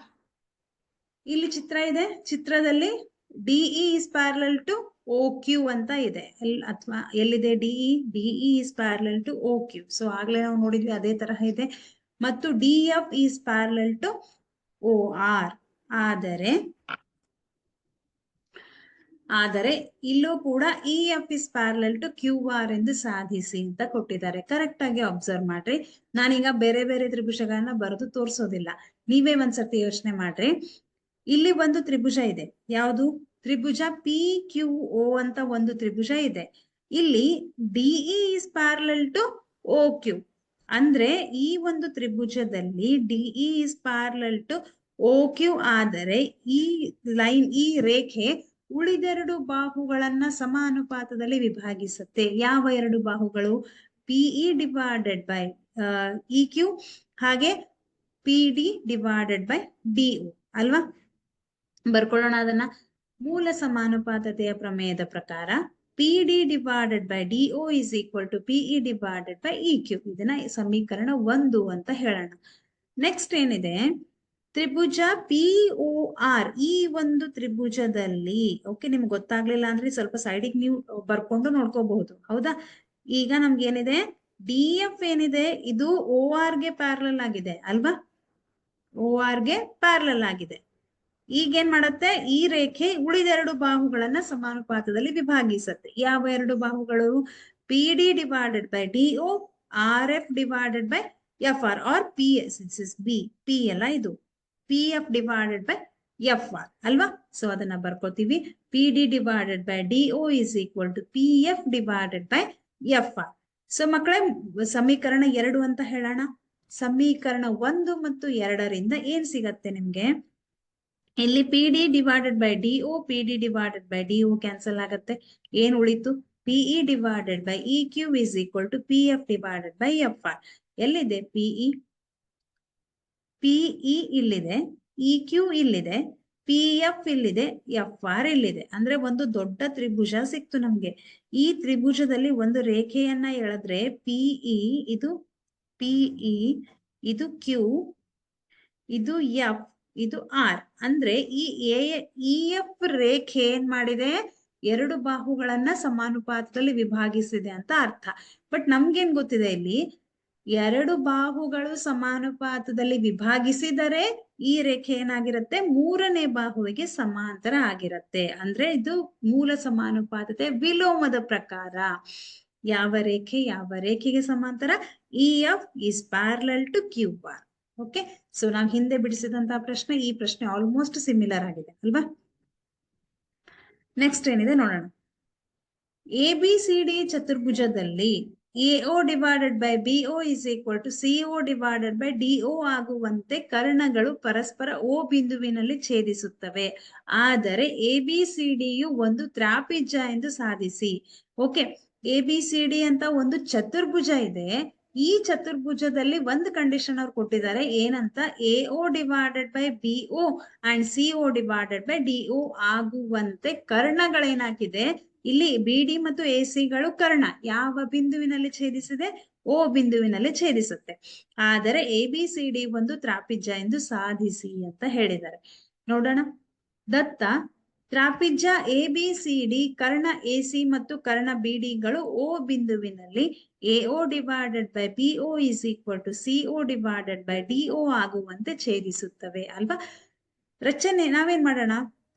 Speaker 1: ಇಲ್ಲಿ ಚಿತ್ರ ಇದೆ. ಚಿತ್ರದಲ್ಲಿ D E is parallel to O Q ಅಂತ ಇದೆ, ಅಥವಾ ಎಲ್ಲಿದೆ D E? D E is parallel to O Q. So ಆಗ್ಲೇ ನಾವು ನೋಡಿದ್ವಿ ಅದೇ ತರಹ ಇದೆ. ಮತ್ತು D F is parallel to O R. ಆದರೆ ಇಲ್ಲೂ ಕೂಡ E F is parallel to Q R ಎಂದು ಸಾಧಿಸಿ ಅಂತ ಕೊಟ್ಟಿದ್ದಾರೆ. ಕರೆಕ್ಟ್ ಆಗಿ ಅಬ್ಸರ್ವ್ ಮಾಡ್ರಿ. ನಾನೀಗ ಬೇರೆ ಬೇರೆ ತ್ರಿಭುಜಗಳನ್ನ ಬರೆದು ತೋರಿಸೋದಿಲ್ಲ, ನೀವೇ ಒಂದ್ಸರ್ತಿ ಯೋಚನೆ ಮಾಡ್ರಿ. ಇಲ್ಲಿ ಒಂದು ತ್ರಿಭುಜ ಇದೆ. ಯಾವುದು? ತ್ರಿಭುಜ ಪಿ ಕ್ಯೂ ಓ ಅಂತ ಒಂದು ತ್ರಿಭುಜ ಇದೆ. ಇಲ್ಲಿ DE is parallel to O Q. ಅಂದ್ರೆ ಈ ಒಂದು ತ್ರಿಭುಜದಲ್ಲಿ DE is parallel to O Q ಆದರೆ ಈ ಲೈನ್, ಈ ರೇಖೆ ಉಳಿದೆರಡು ಬಾಹುಗಳನ್ನ ಸಮಾನುಪಾತದಲ್ಲಿ ವಿಭಾಗಿಸುತ್ತೆ. ಯಾವ ಎರಡು ಬಾಹುಗಳು? PE divided by E Q ಹಾಗೆ P D divided by DO ಅಲ್ವಾ? ಬರ್ಕೊಳ್ಳೋಣ ಅದನ್ನ. ಮೂಲ ಸಮಾನುಪಾತತೆಯ ಪ್ರಮೇಯದ ಪ್ರಕಾರ P D divided by DO is equal to PE divided by E Q. ಇದನ್ನ ಸಮೀಕರಣ 1 ಅಂತ ಹೇಳೋಣ. ನೆಕ್ಸ್ಟ್ ಏನಿದೆ? ತ್ರಿಭುಜ ಪಿ ಓ ಆರ್. ಈ ಒಂದು ತ್ರಿಭುಜದಲ್ಲಿ, ಓಕೆ, ನಿಮ್ಗೆ ಗೊತ್ತಾಗ್ಲಿಲ್ಲ ಅಂದ್ರೆ ಸ್ವಲ್ಪ ಸೈಡಿಗೆ ನೀವು ಬರ್ಕೊಂಡು ನೋಡ್ಕೋಬಹುದು, ಹೌದಾ? ಈಗ ನಮ್ಗೆ ಏನಿದೆ? ಡಿ ಎಫ್ ಏನಿದೆ? ಇದು ಓ ಆರ್ ಗೆ ಪ್ಯಾರಲಲ್ ಆಗಿದೆ ಅಲ್ವಾ? ಓ ಆರ್ ಗೆ ಪ್ಯಾರಲಲ್ ಆಗಿದೆ. ಈಗೇನ್ ಮಾಡತ್ತೆ? ಈ ರೇಖೆ ಉಳಿದೆರಡು ಬಾಹುಗಳನ್ನ ಸಮಾನುಪಾತದಲ್ಲಿ ವಿಭಾಗಿಸತ್ತೆ. ಯಾವ ಎರಡು ಬಾಹುಗಳು? P D divided by DO, R F divided by F R, R P S. B P ಅಲ್ಲ ಇದು. P F divided by F R ಅಲ್ವಾ. ಸೊ ಅದನ್ನ ಬರ್ಕೋತೀವಿ. P D divided by D O is equal to P F divided by F R. So ಮಕ್ಕಳೇ, ಸಮೀಕರಣ 2 ಅಂತ ಹೇಳೋಣ. ಸಮೀಕರಣ 1 ಮತ್ತು 2ರಿಂದ ಏನ್ ಸಿಗತ್ತೆ ನಿಮ್ಗೆ? ಇಲ್ಲಿ P D divided by D O, P D divided by D O cancel ಆಗತ್ತೆ. ಏನ್ ಉಳಿತು? P E divided by E Q is equal to P F divided by F R. ಎಲ್ಲಿದೆ ಪಿಇ? ಪಿಇ ಇಲ್ಲಿದೆ, ಇ ಕ್ಯೂ ಇಲ್ಲಿದೆ, P F ಇಲ್ಲಿದೆ, F R ಇಲ್ಲಿದೆ. ಅಂದ್ರೆ ಒಂದು ದೊಡ್ಡ ತ್ರಿಭುಜ ಸಿಕ್ತು ನಮ್ಗೆ. ಈ ತ್ರಿಭುಜದಲ್ಲಿ ಒಂದು ರೇಖೆಯನ್ನ ಎಳೆದ್ರೆ ಪಿಇ, ಇದು ಪಿಇ, ಇದು ಕ್ಯೂ, ಇದು ಎಫ್, ಇದು ಆರ್. ಅಂದ್ರೆ ಈ ಎಫ್ ರೇಖೆ ಏನ್ ಮಾಡಿದೆ? 2 ಬಾಹುಗಳನ್ನ ಸಮಾನುಪಾತದಲ್ಲಿ ವಿಭಾಗಿಸಿದೆ ಅಂತ ಅರ್ಥ. ಬಟ್ ನಮ್ಗೇನ್ ಗೊತ್ತಿದೆ ಇಲ್ಲಿ? 2 ಬಾಹುಗಳು ಸಮಾನುಪಾತದಲ್ಲಿ ವಿಭಾಗಿಸಿದರೆ ಈ ರೇಖೆ ಏನಾಗಿರುತ್ತೆ? 3ನೇ ಬಾಹುವಿಗೆ ಸಮಾಂತರ ಆಗಿರುತ್ತೆ. ಅಂದ್ರೆ ಇದು ಮೂಲ ಸಮಾನುಪಾತತೆ ವಿಲೋಮದ ಪ್ರಕಾರ. ಯಾವ ರೇಖೆ ಯಾವ ರೇಖೆಗೆ ಸಮಾಂತರ? E F is parallel to Q R. Okay, so ನಾವು ಹಿಂದೆ ಬಿಡಿಸಿದಂತಹ ಪ್ರಶ್ನೆ, ಈ ಪ್ರಶ್ನೆ ಆಲ್ಮೋಸ್ಟ್ ಸಿಮಿಲರ್ ಆಗಿದೆ ಅಲ್ವಾ? ನೆಕ್ಸ್ಟ್ ಏನಿದೆ ನೋಡೋಣ. ಎ ಬಿ ಸಿ ಡಿ ಚತುರ್ಭುಜದಲ್ಲಿ AO divided by BO is equal to CO divided by DO ಆಗುವಂತೆ ಕರ್ಣಗಳು ಪರಸ್ಪರ ಓ ಬಿಂದುವಿನಲ್ಲಿ ಛೇದಿಸುತ್ತವೆ. ಆದರೆ ಎ ಬಿ ಸಿ ಡಿಯು ಒಂದು ತ್ರಾಪಿಜ್ಯ ಎಂದು ಸಾಧಿಸಿ. Okay, A B C D ಅಂತ ಒಂದು ಚತುರ್ಭುಜ ಇದೆ. ಈ ಚತುರ್ಭುಜದಲ್ಲಿ ಒಂದು ಕಂಡೀಷನ್ ಅವ್ರು ಕೊಟ್ಟಿದ್ದಾರೆ. ಏನಂತ? A O divided by B O and C O divided by DO ಆಗುವಂತೆ ಕರ್ಣಗಳೇನಾಗಿದೆ? ಇಲ್ಲಿ ಬಿ ಡಿ ಮತ್ತು ಎ ಸಿಗಳು ಕರ್ಣ ಯಾವ ಬಿಂದುವಿನಲ್ಲಿ ಛೇದಿಸಿದೆ? ಓ ಬಿಂದುವಿನಲ್ಲಿ ಛೇದಿಸುತ್ತೆ. ಆದರೆ ಎ ಬಿ ಸಿ ಡಿ ಒಂದು ತ್ರಾಪಿಜ್ಯ ಎಂದು ಸಾಧಿಸಿ ಅಂತ ಹೇಳಿದ್ದಾರೆ. ನೋಡೋಣ. ದತ್ತ ತ್ರಾಪಿಜ್ಯ ಎ ಬಿ ಸಿ ಡಿ ಕರ್ಣ ಎ ಸಿ ಮತ್ತು ಕರ್ಣ ಬಿ ಡಿಗಳು ಓ ಬಿಂದುವಿನಲ್ಲಿ AO divided by BO is equal to CO divided by DO ಆಗುವಂತೆ ಛೇದಿಸುತ್ತವೆ ಅಲ್ವಾ? ರಚನೆ ನಾವೇನ್ ಮಾಡೋಣ?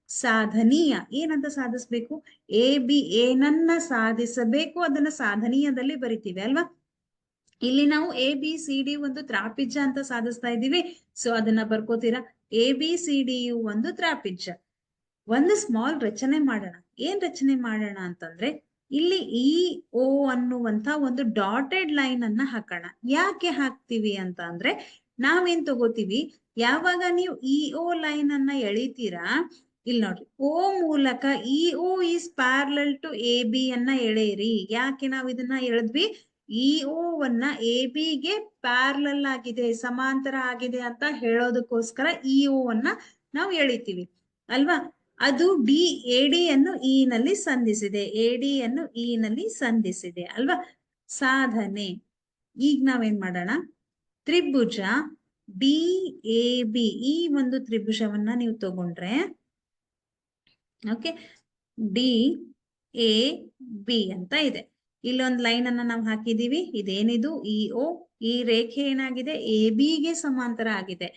Speaker 1: ಸಾಧನೀಯ. ಏನಂತ ಸಾಧಿಸ್ಬೇಕು? ಎ ಬಿ ಏನನ್ನ ಸಾಧಿಸಬೇಕು ಅದನ್ನ ಸಾಧನೀಯದಲ್ಲಿ ಬರಿತೀವಿ ಅಲ್ವಾ? ಇಲ್ಲಿ ನಾವು ಎ ಬಿ ಸಿ ಡಿ ಒಂದು ತ್ರಾಪಿಜ್ಯ ಅಂತ ಸಾಧಿಸ್ತಾ ಇದ್ದೀವಿ. ಸೊ ಅದನ್ನ ಬರ್ಕೋತೀರಾ? ಎ ಬಿ ಸಿ ಡಿ ಯು ಒಂದು ತ್ರಾಪಿಜ್ಯ. ಒಂದು ಸ್ಮಾಲ್ ರಚನೆ ಮಾಡೋಣ. ಏನ್ ರಚನೆ ಮಾಡೋಣ ಅಂತಂದ್ರೆ, ಇಲ್ಲಿ ಇ ಓ ಅನ್ನುವಂತ ಒಂದು ಡಾಟೆಡ್ ಲೈನ್ ಅನ್ನ ಹಾಕೋಣ. ಯಾಕೆ ಹಾಕ್ತಿವಿ ಅಂತ ಅಂದ್ರೆ, ನಾವೇನ್ ತಗೋತೀವಿ? ಯಾವಾಗ ನೀವು ಇ ಓ ಲೈನ್ ಅನ್ನ ಎಳಿತೀರಾ, ಇಲ್ಲಿ ನೋಡ್ರಿ, ಓ ಮೂಲಕ E O is parallel to A B ಅನ್ನ ಎಳೆಯಿರಿ. ಯಾಕೆ ನಾವು ಇದನ್ನ ಎಳೆದ್ವಿ? ಇ ಓ ವನ್ನ ಎ ಬಿ ಗೆ ಪ್ಯಾರಲಲ್ ಆಗಿದೆ, ಸಮಾಂತರ ಆಗಿದೆ ಅಂತ ಹೇಳೋದಕ್ಕೋಸ್ಕರ ಇ ಓ ವನ್ನ ನಾವು ಎಳಿತೀವಿ ಅಲ್ವಾ? ಅದು ಡಿ ಎ ಡಿ ಯನ್ನು ಇ ನಲ್ಲಿ ಸಂಧಿಸಿದೆ, ಎ ಡಿ ಯನ್ನು ಇ ನಲ್ಲಿ ಸಂಧಿಸಿದೆ ಅಲ್ವಾ? ಸಾಧನೆ. ಈಗ ನಾವೇನ್ ಮಾಡೋಣ? ತ್ರಿಭುಜ ಡಿ ಎ ಬಿ, ಈ ಒಂದು ತ್ರಿಭುಜವನ್ನ ನೀವು ತಗೊಂಡ್ರೆ, ಓಕೆ, ಡಿ ಎ ಬಿ ಅಂತ ಇದೆ. ಇಲ್ಲೊಂದು ಲೈನ್ ಅನ್ನ ನಾವು ಹಾಕಿದೀವಿ. ಇದೇನಿದು? E O. ಈ ರೇಖೆ ಏನಾಗಿದೆ? ಎ ಬಿ ಗೆ ಸಮಾಂತರ ಆಗಿದೆ.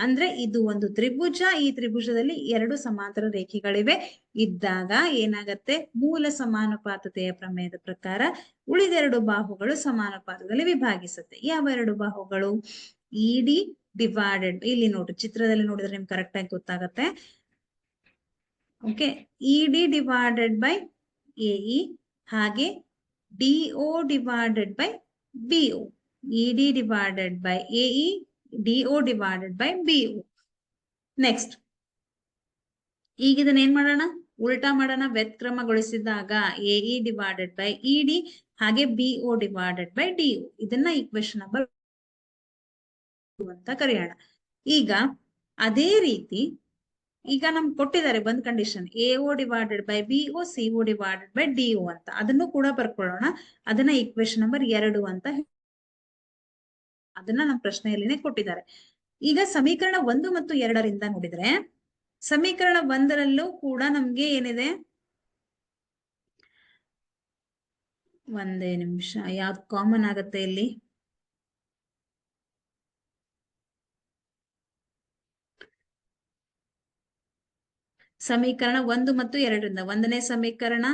Speaker 1: ಅಂದ್ರೆ ಇದು ಒಂದು ತ್ರಿಭುಜ. ಈ ತ್ರಿಭುಜದಲ್ಲಿ 2 ಸಮಾಂತರ ರೇಖೆಗಳಿವೆ. ಇದ್ದಾಗ ಏನಾಗತ್ತೆ? ಮೂಲ ಸಮಾನುಪಾತತೆಯ ಪ್ರಮೇಯದ ಪ್ರಕಾರ ಉಳಿದೆರಡು ಬಾಹುಗಳು ಸಮಾನುಪಾತದಲ್ಲಿ ವಿಭಾಗಿಸುತ್ತೆ. ಯಾವ 2 ಬಾಹುಗಳು? ಇ ಡಿ ಡಿವೈಡೆಡ್, ಇಲ್ಲಿ ನೋಡ್ರಿ, ಚಿತ್ರದಲ್ಲಿ ನೋಡಿದ್ರೆ ನಿಮ್ಗೆ ಕರೆಕ್ಟ್ ಆಗಿ ಗೊತ್ತಾಗತ್ತೆ. Okay, E D divided by A E, ಹಾಗೆ DO divided by BO. E D divided by A E, DO divided by BO. Next, ಈಗ ಇದನ್ನ ಏನ್ ಮಾಡೋಣ? ಉಲ್ಟಾ ಮಾಡೋಣ. ವ್ಯತ್ಕ್ರಮಗೊಳಿಸಿದಾಗ A E divided by E D ಹಾಗೆ ಬಿಒ ಡಿವೈಡೆಡ್ ಬೈ ಡಿಒ. ಇದನ್ನ ಈಕ್ವೇಶನ್ ನಂಬರ್ ಅಂತ ಕರೆಯೋಣ. ಈಗ ಅದೇ ರೀತಿ ಈಗ ನಮ್ಗೆ ಕೊಟ್ಟಿದ್ದಾರೆ ಒಂದು condition, AO divided by BO, CO divided by DO ಅಂತ. ಅದನ್ನು ಕೂಡ ಬರ್ಕೊಳ್ಳೋಣ. ಅದನ್ನ ಈಕ್ವೇಶನ್ ನಂಬರ್ 2 ಅಂತ, ಅದನ್ನ ನಮ್ಮ ಪ್ರಶ್ನೆಯಲ್ಲಿನೇ ಕೊಟ್ಟಿದ್ದಾರೆ. ಈಗ ಸಮೀಕರಣ 1 ಮತ್ತು 2ರಿಂದ ನೋಡಿದ್ರೆ, ಸಮೀಕರಣ 1ರಲ್ಲೂ ಕೂಡ ನಮ್ಗೆ ಏನಿದೆ? ಒಂದೇ ನಿಮಿಷ, ಯಾವ್ದು ಕಾಮನ್ ಆಗತ್ತೆ ಇಲ್ಲಿ? ಸಮೀಕರಣ 1 ಮತ್ತು 2ರಿಂದ 1ನೇ ಸಮೀಕರಣ,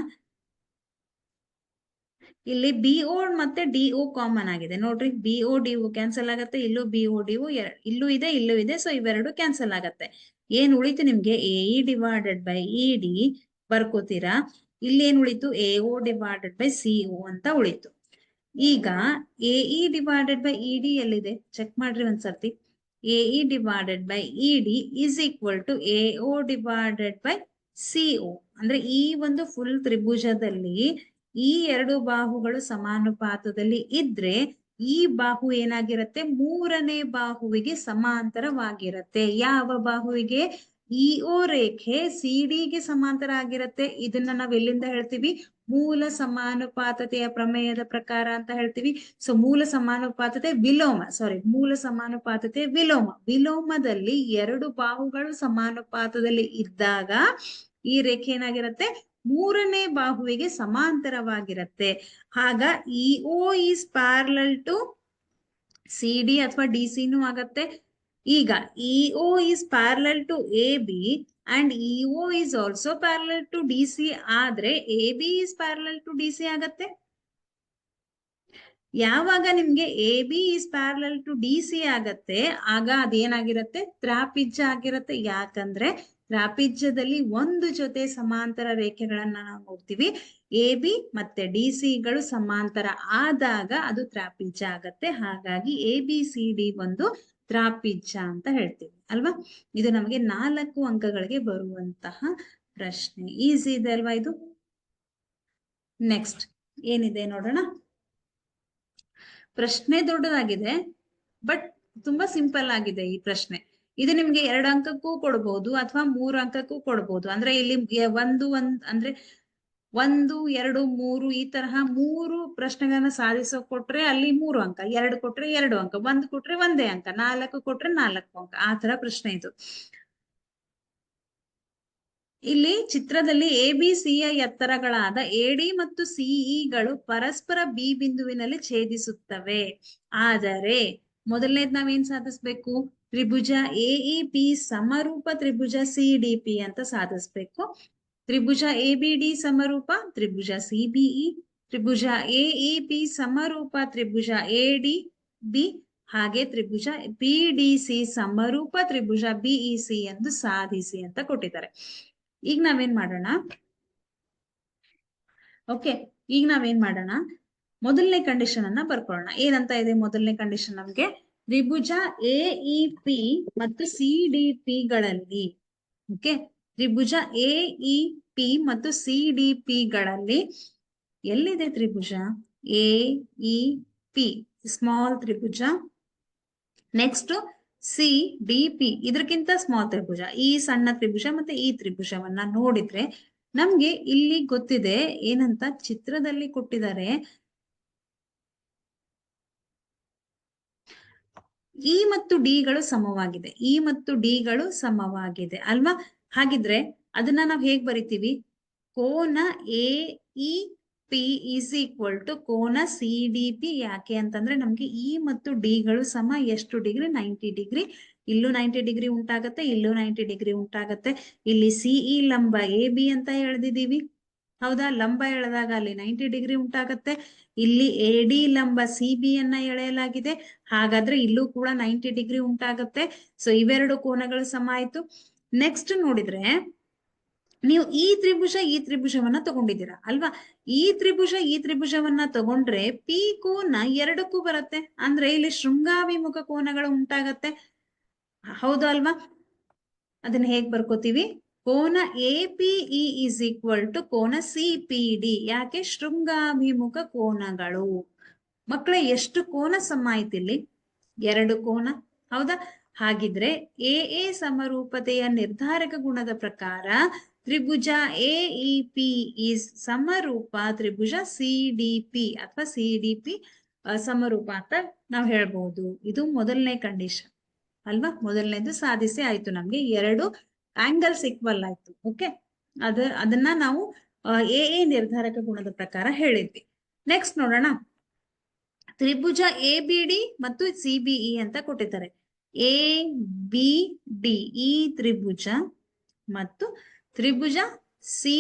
Speaker 1: ಇಲ್ಲಿ ಬಿಒ ಮತ್ತೆ ಡಿಒ ಕಾಮನ್ ಆಗಿದೆ ನೋಡ್ರಿ. ಬಿಒ ಡಿಒ ಕ್ಯಾನ್ಸಲ್ ಆಗತ್ತೆ. ಇಲ್ಲೂ ಬಿಒ ಡಿಒ ಇಲ್ಲೂ ಇದೆ, ಇಲ್ಲೂ ಇದೆ. ಸೊ ಇವೆರಡು ಕ್ಯಾನ್ಸಲ್ ಆಗತ್ತೆ. ಏನ್ ಉಳಿತು ನಿಮ್ಗೆ ಎಇ ಡಿವೈಡೆಡ್ ಬೈ ಇಡಿ ಬರ್ಕೋತೀರಾ. ಇಲ್ಲಿ ಏನ್ ಉಳಿತು ಎಒ ಡಿವೈಡೆಡ್ ಬೈ ಸಿಒ ಅಂತ ಉಳಿತು. ಈಗ ಎಇ ಡಿವೈಡೆಡ್ ಬೈ ಇಡಿ ಎಲ್ಲಿದೆ ಚೆಕ್ ಮಾಡ್ರಿ ಒಂದ್ಸರ್ತಿ. A E divided by E D is equal to A O divided by C O. ಅಂದ್ರೆ ಈ ಒಂದು ಫುಲ್ ತ್ರಿಭುಜದಲ್ಲಿ ಈ ಎರಡು ಬಾಹುಗಳು ಸಮಾನುಪಾತದಲ್ಲಿ ಇದ್ರೆ ಈ ಬಾಹು ಏನಾಗಿರತ್ತೆ, ಮೂರನೇ ಬಾಹುವಿಗೆ ಸಮಾಂತರವಾಗಿರತ್ತೆ. ಯಾವ ಬಾಹುವಿಗೆ? ಇಒ ರೇಖೆ ಸಿಡಿಗೆ ಸಮಾಂತರ ಆಗಿರತ್ತೆ. ಇದನ್ನ ನಾವ್ ಎಲ್ಲಿಂದ ಹೇಳ್ತೀವಿ? ಮೂಲ ಸಮಾನುಪಾತತೆಯ ಪ್ರಮೇಯದ ಪ್ರಕಾರ ಅಂತ ಹೇಳ್ತೀವಿ. ಸೊ ಮೂಲ ಸಮಾನುಪಾತತೆ ವಿಲೋಮ. ವಿಲೋಮದಲ್ಲಿ ಎರಡು ಬಾಹುಗಳು ಸಮಾನುಪಾತದಲ್ಲಿ ಇದ್ದಾಗ ಈ ರೇಖೆ ಏನಾಗಿರತ್ತೆ, ಮೂರನೇ ಬಾಹುವಿಗೆ ಸಮಾಂತರವಾಗಿರತ್ತೆ. ಆಗ EO is parallel to CD ಅಥವಾ ಡಿಸಿನೂ ಆಗತ್ತೆ. ಈಗ EO is parallel to A B and EO is also parallel to DC ಆದ್ರೆ A B is parallel to DC ಆಗತ್ತೆ. ಯಾವಾಗ ನಿಮ್ಗೆ A B is parallel to DC ಆಗತ್ತೆ ಆಗ ಅದೇನಾಗಿರತ್ತೆ, ತ್ರಾಪಿಜ್ಯ ಆಗಿರತ್ತೆ. ಯಾಕಂದ್ರೆ ತ್ರಾಪಿಜ್ಯದಲ್ಲಿ ಒಂದು ಜೊತೆ ಸಮಾಂತರ ರೇಖೆಗಳನ್ನ ನಾವು ನೋಡ್ತೀವಿ. ಎ ಬಿ ಮತ್ತೆ ಡಿಸಿಗಳು ಸಮಾಂತರ ಆದಾಗ ಅದು ತ್ರಾಪಿಜ್ಯ ಆಗತ್ತೆ. ಹಾಗಾಗಿ ಎ ಬಿ ಸಿ ಡಿ ಒಂದು ತ್ರಾಪಿಜ್ಯ ಅಂತ ಹೇಳ್ತೀವಿ ಅಲ್ವಾ. ಇದು ನಮಗೆ 4 ಅಂಕಗಳಿಗೆ ಬರುವಂತಹ ಪ್ರಶ್ನೆ. ಈಸಿ ಇದೆ ಅಲ್ವಾ ಇದು. ನೆಕ್ಸ್ಟ್ ಏನಿದೆ ನೋಡೋಣ. ಪ್ರಶ್ನೆ ದೊಡ್ಡದಾಗಿದೆ ಬಟ್ ತುಂಬಾ ಸಿಂಪಲ್ ಆಗಿದೆ ಈ ಪ್ರಶ್ನೆ. ಇದು ನಿಮ್ಗೆ 2 ಅಂಕಕ್ಕೂ ಕೊಡ್ಬೋದು ಅಥವಾ 3 ಅಂಕಕ್ಕೂ ಕೊಡ್ಬೋದು. ಅಂದ್ರೆ ಇಲ್ಲಿ ಅಂದ್ರೆ 1, 2, 3 ಈ ತರಹ 3 ಪ್ರಶ್ನೆಗಳನ್ನ ಸಾಧಿಸೋ ಕೊಟ್ರೆ ಅಲ್ಲಿ 3 ಅಂಕ, 2 ಕೊಟ್ರೆ 2 ಅಂಕ, 1 ಕೊಟ್ರೆ 1 ಅಂಕ, 4 ಕೊಟ್ರೆ 4 ಅಂಕ. ಆ ತರ ಪ್ರಶ್ನೆ ಇದು. ಇಲ್ಲಿ ಚಿತ್ರದಲ್ಲಿ ಎ ಬಿ ಸಿ ಯ ಎತ್ತರಗಳಾದ ಎಡಿ ಮತ್ತು ಸಿಇಗಳು ಪರಸ್ಪರ ಬಿ ಬಿಂದುವಿನಲ್ಲಿ ಛೇದಿಸುತ್ತವೆ. ಆದರೆ ಮೊದಲನೇದ್ ನಾವೇನ್ ಸಾಧಿಸ್ಬೇಕು? ತ್ರಿಭುಜ ಎಇ ಪಿ ಸಮರೂಪ ತ್ರಿಭುಜ ಸಿಡಿಪಿ ಅಂತ ಸಾಧಿಸ್ಬೇಕು. ತ್ರಿಭುಜ ಎಬಿಡಿ ಸಮರೂಪ ತ್ರಿಭುಜ ಸಿಬಿಇ, ತ್ರಿಭುಜ ಎಇ ಪಿ ಸಮರೂಪ ತ್ರಿಭುಜ ಎಡಿ ಬಿ, ಹಾಗೆ ತ್ರಿಭುಜ ಪಿಡಿಸಿ ಸಮರೂಪ ತ್ರಿಭುಜ ಬಿಇಸಿ ಎಂದು ಸಾಧಿಸಿ ಅಂತ ಕೊಟ್ಟಿದ್ದಾರೆ. ಈಗ ನಾವೇನ್ ಮಾಡೋಣ, ಓಕೆ, ಈಗ ನಾವೇನ್ ಮಾಡೋಣ, ಮೊದಲನೇ ಕಂಡೀಷನ್ ಅನ್ನ ಬರ್ಕೊಳ್ಳೋಣ. ಏನಂತ ಇದೆ ಮೊದಲನೇ ಕಂಡೀಷನ್ ನಮ್ಗೆ? ತ್ರಿಭುಜ ಎಇ ಪಿ ಮತ್ತು ಸಿಡಿಪಿ ಗಳಲ್ಲಿ, ಓಕೆ, ತ್ರಿಭುಜ ಎಇ ಪಿ ಮತ್ತು ಸಿಡಿಪಿ ಗಳಲ್ಲಿ ಎಲ್ಲಿದೆ ತ್ರಿಭುಜ ಎಇ ಪಿ ಸ್ಮಾಲ್ ತ್ರಿಭುಜ, ನೆಕ್ಸ್ಟ್ ಸಿಡಿಪಿ ಇದಕ್ಕಿಂತ ಸ್ಮಾಲ್ ತ್ರಿಭುಜ, ಈ ಸಣ್ಣ ತ್ರಿಭುಜ ಮತ್ತೆ ಈ ತ್ರಿಭುಜವನ್ನ ನೋಡಿದ್ರೆ ನಮ್ಗೆ ಇಲ್ಲಿ ಗೊತ್ತಿದೆ ಏನಂತ ಚಿತ್ರದಲ್ಲಿ ಕೊಟ್ಟಿದ್ದಾರೆ. ಇ ಮತ್ತು ಡಿಗಳು ಸಮವಾಗಿದೆ, ಇ ಮತ್ತು ಡಿಗಳು ಸಮವಾಗಿದೆ ಅಲ್ವಾ. ಹಾಗಿದ್ರೆ ಅದನ್ನ ನಾವ್ ಹೇಗ್ ಬರಿತೀವಿ? ಕೋನ A E P is equal to ಕೋನ ಸಿಡಿಪಿ. ಯಾಕೆ ಅಂತಂದ್ರೆ ನಮ್ಗೆ ಇ ಮತ್ತು ಡಿಗಳು ಸಮ ಎಷ್ಟು ಡಿಗ್ರಿ? 90 ಡಿಗ್ರಿ. ಇಲ್ಲೂ 90 ಡಿಗ್ರಿ ಉಂಟಾಗತ್ತೆ, ಇಲ್ಲೂ 90 ಡಿಗ್ರಿ ಉಂಟಾಗತ್ತೆ. ಇಲ್ಲಿ ಸಿಇ ಲಂಬ ಎ ಬಿ ಅಂತ ಎಳೆದಿದ್ದೀವಿ, ಹೌದಾ? ಲಂಬ ಎಳೆದಾಗ ಅಲ್ಲಿ 90 ಡಿಗ್ರಿ ಉಂಟಾಗತ್ತೆ. ಇಲ್ಲಿ ಎಡಿ ಲಂಬ ಸಿಬಿ ಅನ್ನ ಎಳೆಯಲಾಗಿದೆ, ಹಾಗಾದ್ರೆ ಇಲ್ಲೂ ಕೂಡ 90 ಡಿಗ್ರಿ ಉಂಟಾಗತ್ತೆ. ಸೊ ಇವೆರಡು ಕೋನಗಳು ಸಮ ಆಯ್ತು. ನೆಕ್ಸ್ಟ್ ನೋಡಿದ್ರೆ ನೀವು ಈ ತ್ರಿಭುಜವನ್ನ ತಗೊಂಡಿದ್ದೀರಾ ಅಲ್ವಾ. ಈ ತ್ರಿಭುಜವನ್ನ ತಗೊಂಡ್ರೆ ಪಿ ಕೋನ ಎರಡಕ್ಕೂ ಬರುತ್ತೆ. ಅಂದ್ರೆ ಇಲ್ಲಿ ಶೃಂಗಾಭಿಮುಖ ಕೋನಗಳು ಉಂಟಾಗತ್ತೆ, ಹೌದು ಅಲ್ವಾ. ಅದನ್ನ ಹೇಗ್ ಬರ್ಕೋತೀವಿ? ಕೋನ ಎಪಿಇ ಇಸ್ ಈಕ್ವಲ್ ಟು ಕೋನ ಸಿಪಿಡಿ. ಯಾಕೆ? ಶೃಂಗಾಭಿಮುಖ ಕೋನಗಳು. ಮಕ್ಕಳೇ, ಎಷ್ಟು ಕೋನ ಸಮ ಆಯ್ತು ಇಲ್ಲಿ? 2 ಕೋನ, ಹೌದಾ? ಹಾಗಿದ್ರೆ ಎ ಸಮರೂಪತೆಯ ನಿರ್ಧಾರಕ ಗುಣದ ಪ್ರಕಾರ ತ್ರಿಭುಜ ಎಇ ಪಿ ಇಸ್ ಸಮರೂಪ ತ್ರಿಭುಜ ಸಿಡಿಪಿ ಅಥವಾ ಸಿಡಿಪಿ ಸಮರೂಪ ಅಂತ ನಾವು ಹೇಳ್ಬಹುದು. ಇದು ಮೊದಲನೇ ಕಂಡೀಷನ್ ಅಲ್ವಾ. ಮೊದಲನೇದು ಸಾಧಿಸಿ ಆಯ್ತು, ನಮ್ಗೆ 2 ಆಂಗಲ್ಸ್ ಈಕ್ವಲ್ ಆಯ್ತು. ಓಕೆ, ಅದನ್ನ ನಾವು ಎ ನಿರ್ಧಾರಕ ಗುಣದ ಪ್ರಕಾರ ಹೇಳಿದ್ವಿ. ನೆಕ್ಸ್ಟ್ ನೋಡೋಣ, ತ್ರಿಭುಜ ಎ ಬಿ ಡಿ ಮತ್ತು ಸಿಬಿಇ ಅಂತ ಕೊಟ್ಟಿದ್ದಾರೆ. ಎ ಬಿ ಡಿ ಈ ತ್ರಿಭುಜ ಮತ್ತು ತ್ರಿಭುಜ ಸಿ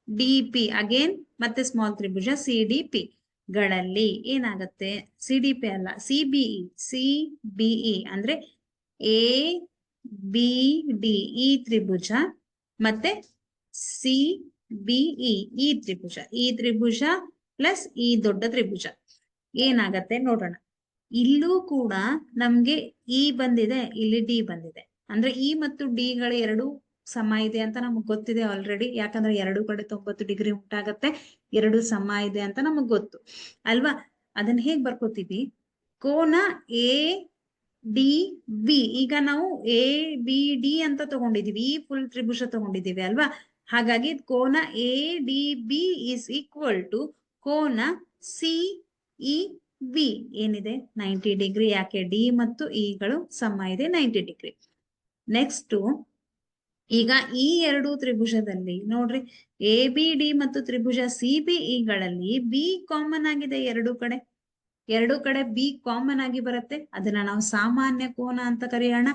Speaker 1: ಡಿ ಪಿ ಅಗೇನ್ ಮತ್ತೆ ಸ್ಮಾಲ್ ತ್ರಿಭುಜ ಸಿ ಡಿ ಪಿ ಗಳಲ್ಲಿ ಏನಾಗತ್ತೆ? ಸಿಡಿಪಿ ಅಲ್ಲ, ಸಿಬಿಇ ಅಂದ್ರೆ ಎ ಬಿ ಡಿ ಈ ತ್ರಿಭುಜ ಮತ್ತೆ ಸಿ ಬಿ ಈ ತ್ರಿಭುಜ, ಈ ತ್ರಿಭುಜ ಪ್ಲಸ್ ಈ ದೊಡ್ಡ ತ್ರಿಭುಜ ಏನಾಗತ್ತೆ ನೋಡೋಣ. ಇಲ್ಲೂ ಕೂಡ ನಮ್ಗೆ ಇ ಬಂದಿದೆ, ಇಲ್ಲಿ ಡಿ ಬಂದಿದೆ. ಅಂದ್ರೆ ಇ ಮತ್ತು ಡಿ ಗಳ ಎರಡು ಸಮ ಇದೆ ಅಂತ ನಮಗ್ ಗೊತ್ತಿದೆ ಆಲ್ರೆಡಿ. ಯಾಕಂದ್ರೆ ಎರಡು ಕಡೆ 90 ಡಿಗ್ರಿ ಉಂಟಾಗತ್ತೆ, ಎರಡು ಸಮ ಇದೆ ಅಂತ ನಮಗ್ ಗೊತ್ತು ಅಲ್ವಾ. ಅದನ್ನ ಹೇಗ್ ಬರ್ಕೋತೀವಿ, ಕೋನ ಎ ಡಿ ಬಿ. ಈಗ ನಾವು ಎ ಬಿ ಡಿ ಅಂತ ತಗೊಂಡಿದೀವಿ, ಈ ಫುಲ್ ತ್ರಿಭುಜ ತಗೊಂಡಿದೀವಿ ಅಲ್ವಾ. ಹಾಗಾಗಿ ಕೋನ A D B is equal to ಕೋನ ಸಿ ಇ ಬಿ ಏನಿದೆ 90 ಡಿಗ್ರಿ. ಯಾಕೆ, ಡಿ ಮತ್ತು ಇಗಳು ಸಮ ಇದೆ 90 ಡಿಗ್ರಿ. ನೆಕ್ಸ್ಟ್ ಈಗ ಈ ಎರಡು ತ್ರಿಭುಜದಲ್ಲಿ ನೋಡ್ರಿ, ಎ ಬಿ ಡಿ ಮತ್ತು ತ್ರಿಭುಜ ಸಿ ಬಿ ಇಗಳಲ್ಲಿ ಬಿ ಕಾಮನ್ ಆಗಿದೆ. ಎರಡು ಕಡೆ ಬಿ ಕಾಮನ್ ಆಗಿ ಬರುತ್ತೆ. ಅದನ್ನ ನಾವು ಸಾಮಾನ್ಯ ಕೋನ ಅಂತ ಕರೆಯೋಣ.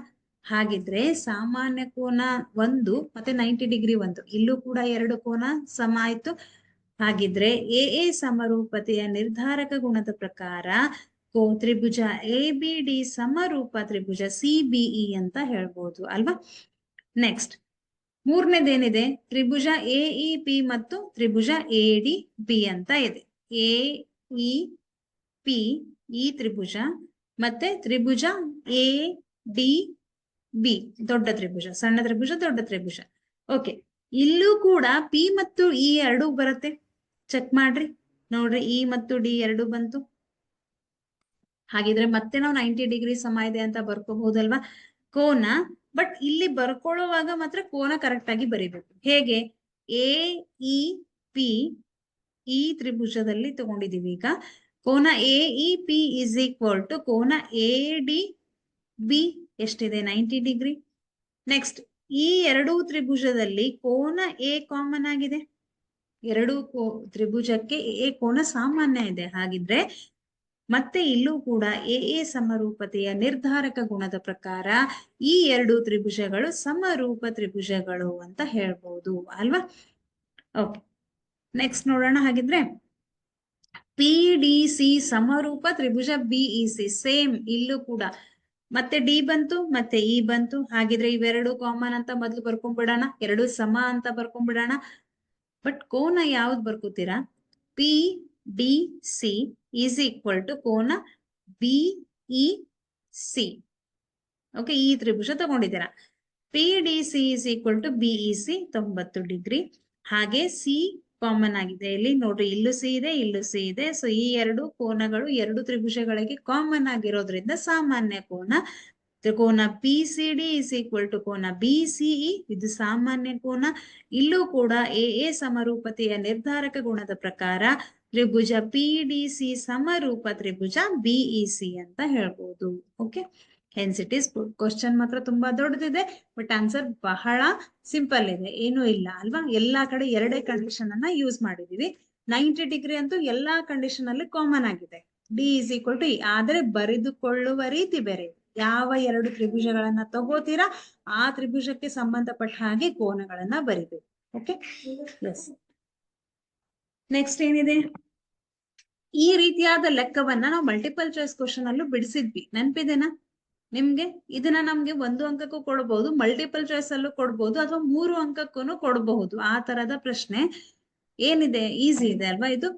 Speaker 1: ಹಾಗಿದ್ರೆ ಸಾಮಾನ್ಯ ಕೋನ 1 ಮತ್ತೆ 90 ಡಿಗ್ರಿ 1, ಇಲ್ಲೂ ಕೂಡ ಎರಡು ಕೋನ ಸಮ ಆಯ್ತು. ಹಾಗಿದ್ರೆ ಎ ಸಮರೂಪತೆಯ ನಿರ್ಧಾರಕ ಗುಣದ ಪ್ರಕಾರ ತ್ರಿಭುಜ ಎ ಬಿ ಡಿ ಸಮರೂಪ ತ್ರಿಭುಜ ಸಿ ಬಿ ಇ ಅಂತ ಹೇಳ್ಬೋದು ಅಲ್ವಾ. ನೆಕ್ಸ್ಟ್ ಮೂರನೇದೇನಿದೆ, ತ್ರಿಭುಜ ಎ ಇ ಪಿ ಮತ್ತು ತ್ರಿಭುಜ ಎ ಡಿ ಬಿ ಅಂತ ಇದೆ. ಎ ಇ ಪಿ ಈ ತ್ರಿಭುಜ ಮತ್ತೆ ತ್ರಿಭುಜ ಎ ಡಿ ಬಿ ದೊಡ್ಡ ತ್ರಿಭುಜ, ಸಣ್ಣ ತ್ರಿಭುಜ, ದೊಡ್ಡ ತ್ರಿಭುಜ. ಓಕೆ, ಇಲ್ಲೂ ಕೂಡ ಪಿ ಮತ್ತು ಇ ಎರಡು ಬರುತ್ತೆ. ಚೆಕ್ ಮಾಡ್ರಿ, ನೋಡ್ರಿ ಇ ಮತ್ತು ಡಿ ಎರಡು ಬಂತು. ಹಾಗಿದ್ರೆ ಮತ್ತೆ ನಾವು 90 ಡಿಗ್ರಿ ಸಮ ಇದೆ ಅಂತ ಬರ್ಕೋಬಹುದಲ್ವಾ ಕೋನ. ಬಟ್ ಇಲ್ಲಿ ಬರ್ಕೊಳ್ಳುವಾಗ ಮಾತ್ರ ಕೋನ ಕರೆಕ್ಟ್ ಆಗಿ ಬರಿಬೇಕು. ಹೇಗೆ, ಎ ಇ ಪಿ ಈ ತ್ರಿಭುಜದಲ್ಲಿ ತಗೊಂಡಿದೀವಿ. ಈಗ ಕೋನ A E P is equal to ಕೋನ ಎ ಡಿ ಬಿ ಎಷ್ಟಿದೆ 90 ಡಿಗ್ರಿ. ನೆಕ್ಸ್ಟ್ ಈ ಎರಡೂ ತ್ರಿಭುಜದಲ್ಲಿ ಕೋನ ಎ ಕಾಮನ್ ಆಗಿದೆ. ಎರಡು ತ್ರಿಭುಜಕ್ಕೆ ಎ ಕೋನ ಸಾಮಾನ್ಯ ಇದೆ. ಹಾಗಿದ್ರೆ ಮತ್ತೆ ಇಲ್ಲೂ ಕೂಡ ಎ ಸಮರೂಪತೆಯ ನಿರ್ಧಾರಕ ಗುಣದ ಪ್ರಕಾರ ಈ ಎರಡು ತ್ರಿಭುಜಗಳು ಸಮರೂಪ ತ್ರಿಭುಜಗಳು ಅಂತ ಹೇಳ್ಬೋದು ಅಲ್ವಾ. ಓಕೆ, ನೆಕ್ಸ್ಟ್ ನೋಡೋಣ. ಹಾಗಿದ್ರೆ ಪಿ ಡಿ ಸಿ ಸಮರೂಪ ತ್ರಿಭುಜ ಬಿಇ ಸಿ. ಸೇಮ್ ಇಲ್ಲೂ ಕೂಡ ಮತ್ತೆ ಡಿ ಬಂತು ಮತ್ತೆ ಇ ಬಂತು. ಹಾಗಿದ್ರೆ ಇವೆರಡು ಕಾಮನ್ ಅಂತ ಮೊದ್ಲು ಬರ್ಕೊಂಡ್ಬಿಡೋಣ, ಎರಡು ಸಮ ಅಂತ ಬರ್ಕೊಂಡ್ಬಿಡೋಣ. ಬಟ್ ಕೋನ ಯಾವ್ದು ಬರ್ಕೋತೀರಾ, P D C is equal to ಕೋನ ಬಿಇ ಸಿ. ಓಕೆ, ಈ ತ್ರಿಭುಜ ತಗೊಂಡಿದ್ದೀರಾ. P D C is equal to BE C 90 degree. ಹಾಗೆ ಸಿ ಕಾಮನ್ ಆಗಿದೆ ಇಲ್ಲಿ ನೋಡ್ರಿ, ಇಲ್ಲೂ ಸಿ ಇದೆ, ಇಲ್ಲೂ ಸಿ ಇದೆ. ಸೊ ಈ ಎರಡು ಕೋನಗಳು ಎರಡು ತ್ರಿಭುಜಗಳಿಗೆ ಕಾಮನ್ ಆಗಿರೋದ್ರಿಂದ ಸಾಮಾನ್ಯ ಕೋನ. ಕೋನ P C D is equal to ಕೋನ ಬಿ ಸಿಇ, ಇದು ಸಾಮಾನ್ಯ ಕೋನ. ಇಲ್ಲೂ ಕೂಡ ಎ ಸಮರೂಪತೆಯ ನಿರ್ಧಾರಕ ಗುಣದ ಪ್ರಕಾರ ತ್ರಿಭುಜ ಪಿ ಡಿ ಸಿ ಸಮರೂಪ ತ್ರಿಭುಜ ಬಿಇ ಸಿ ಅಂತ ಹೇಳ್ಬೋದು. Okay, hence it is good. Question ಮಾತ್ರ ತುಂಬಾ ದೊಡ್ಡದಿದೆ, ಬಟ್ ಆನ್ಸರ್ ಬಹಳ ಸಿಂಪಲ್ ಇದೆ, ಏನೂ ಇಲ್ಲ ಅಲ್ವಾ. ಎಲ್ಲಾ ಕಡೆ ಎರಡೇ ಕಂಡೀಷನ್ ಅನ್ನ ಯೂಸ್ ಮಾಡಿದೀವಿ. 90 ಡಿಗ್ರಿ ಅಂತೂ ಎಲ್ಲಾ ಕಂಡೀಷನ್ ಅಲ್ಲಿ ಕಾಮನ್ ಆಗಿದೆ. D is equal to E. ಆದ್ರೆ ಬರೆದುಕೊಳ್ಳುವ ರೀತಿ ಬೇರೆ. ಯಾವ ಎರಡು ತ್ರಿಭುಜಗಳನ್ನ ತಗೋತೀರಾ ಆ ತ್ರಿಭುಜಕ್ಕೆ ಸಂಬಂಧಪಟ್ಟ ಹಾಗೆ ಕೋನಗಳನ್ನ ಬರಿಬೇಕು. Okay, S. ನೆಕ್ಸ್ಟ್ ಏನಿದೆ, ಈ ರೀತಿಯಾದ ಲೆಕ್ಕವನ್ನ ನಾವು ಮಲ್ಟಿಪಲ್ ಚಾಯ್ಸ್ ಕ್ವಶನ್ ಅಲ್ಲೂ ಬಿಡಿಸಿದ್ವಿ, ನೆನ್ಪಿದೆನಾ ನಿಮ್ಗೆ. ಇದನ್ನ ನಮ್ಗೆ 1 ಅಂಕಕ್ಕೂ ಕೊಡಬಹುದು, ಮಲ್ಟಿಪಲ್ ಚಾಯ್ಸ್ ಅಲ್ಲೂ ಕೊಡ್ಬಹುದು, ಅಥವಾ 3 ಅಂಕಕ್ಕೂ ಕೊಡಬಹುದು. ಆ ತರದ ಪ್ರಶ್ನೆ ಏನಿದೆ, ಈಸಿ ಇದೆ ಅಲ್ವಾ ಇದು.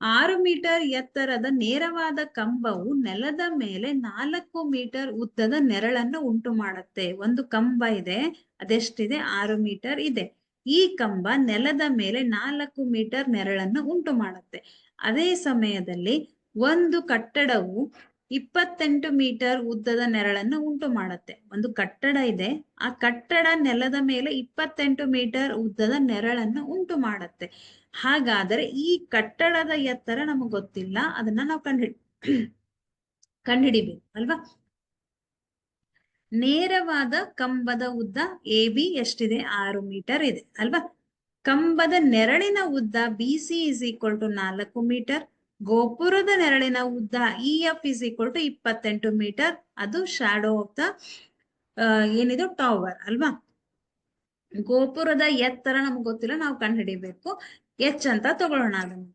Speaker 1: 6 ಮೀಟರ್ ಎತ್ತರದ ನೇರವಾದ ಕಂಬವು ನೆಲದ ಮೇಲೆ 4 ಮೀಟರ್ ಉದ್ದದ ನೆರಳನ್ನು ಉಂಟು ಮಾಡುತ್ತೆ. ಒಂದು ಕಂಬ ಇದೆ, ಅದೆಷ್ಟಿದೆ, 6 ಮೀಟರ್ ಇದೆ. ಈ ಕಂಬ ನೆಲದ ಮೇಲೆ 4 ಮೀಟರ್ ನೆರಳನ್ನು ಉಂಟು ಮಾಡುತ್ತೆ. ಅದೇ ಸಮಯದಲ್ಲಿ ಒಂದು ಕಟ್ಟಡವು 28 ಮೀಟರ್ ಉದ್ದದ ನೆರಳನ್ನು ಉಂಟು ಮಾಡುತ್ತೆ. ಒಂದು ಕಟ್ಟಡ ಇದೆ, ಆ ಕಟ್ಟಡ ನೆಲದ ಮೇಲೆ 28 ಮೀಟರ್ ಉದ್ದದ ನೆರಳನ್ನು ಉಂಟು ಮಾಡುತ್ತೆ. ಹಾಗಾದರೆ ಈ ಕಟ್ಟಡದ ಎತ್ತರ ನಮಗ್ ಗೊತ್ತಿಲ್ಲ, ಅದನ್ನ ನಾವು ಕಂಡುಹಿಡಿಬೇಕು ಅಲ್ವಾ. ನೇರವಾದ ಕಂಬದ ಉದ್ದ ಎ ಬಿ ಎಷ್ಟಿದೆ, 6 ಮೀಟರ್ ಇದೆ ಅಲ್ವಾ. ಕಂಬದ ನೆರಳಿನ ಉದ್ದ B C is equal to 4 metre. ಗೋಪುರದ ನೆರಳಿನ ಉದ್ದ E F is equal to 28 metre. ಅದು ಶಾಡೋ ಆಫ್ ದ ಏನಿದು ಟವರ್ ಅಲ್ವಾ. ಗೋಪುರದ ಎತ್ತರ ನಮ್ಗೆ ಗೊತ್ತಿಲ್ಲ, ನಾವು ಕಂಡುಹಿಡಿಬೇಕು. ಎಚ್ ಅಂತ ತಗೊಳ್ಳೋಣ ಅದನ್ನು.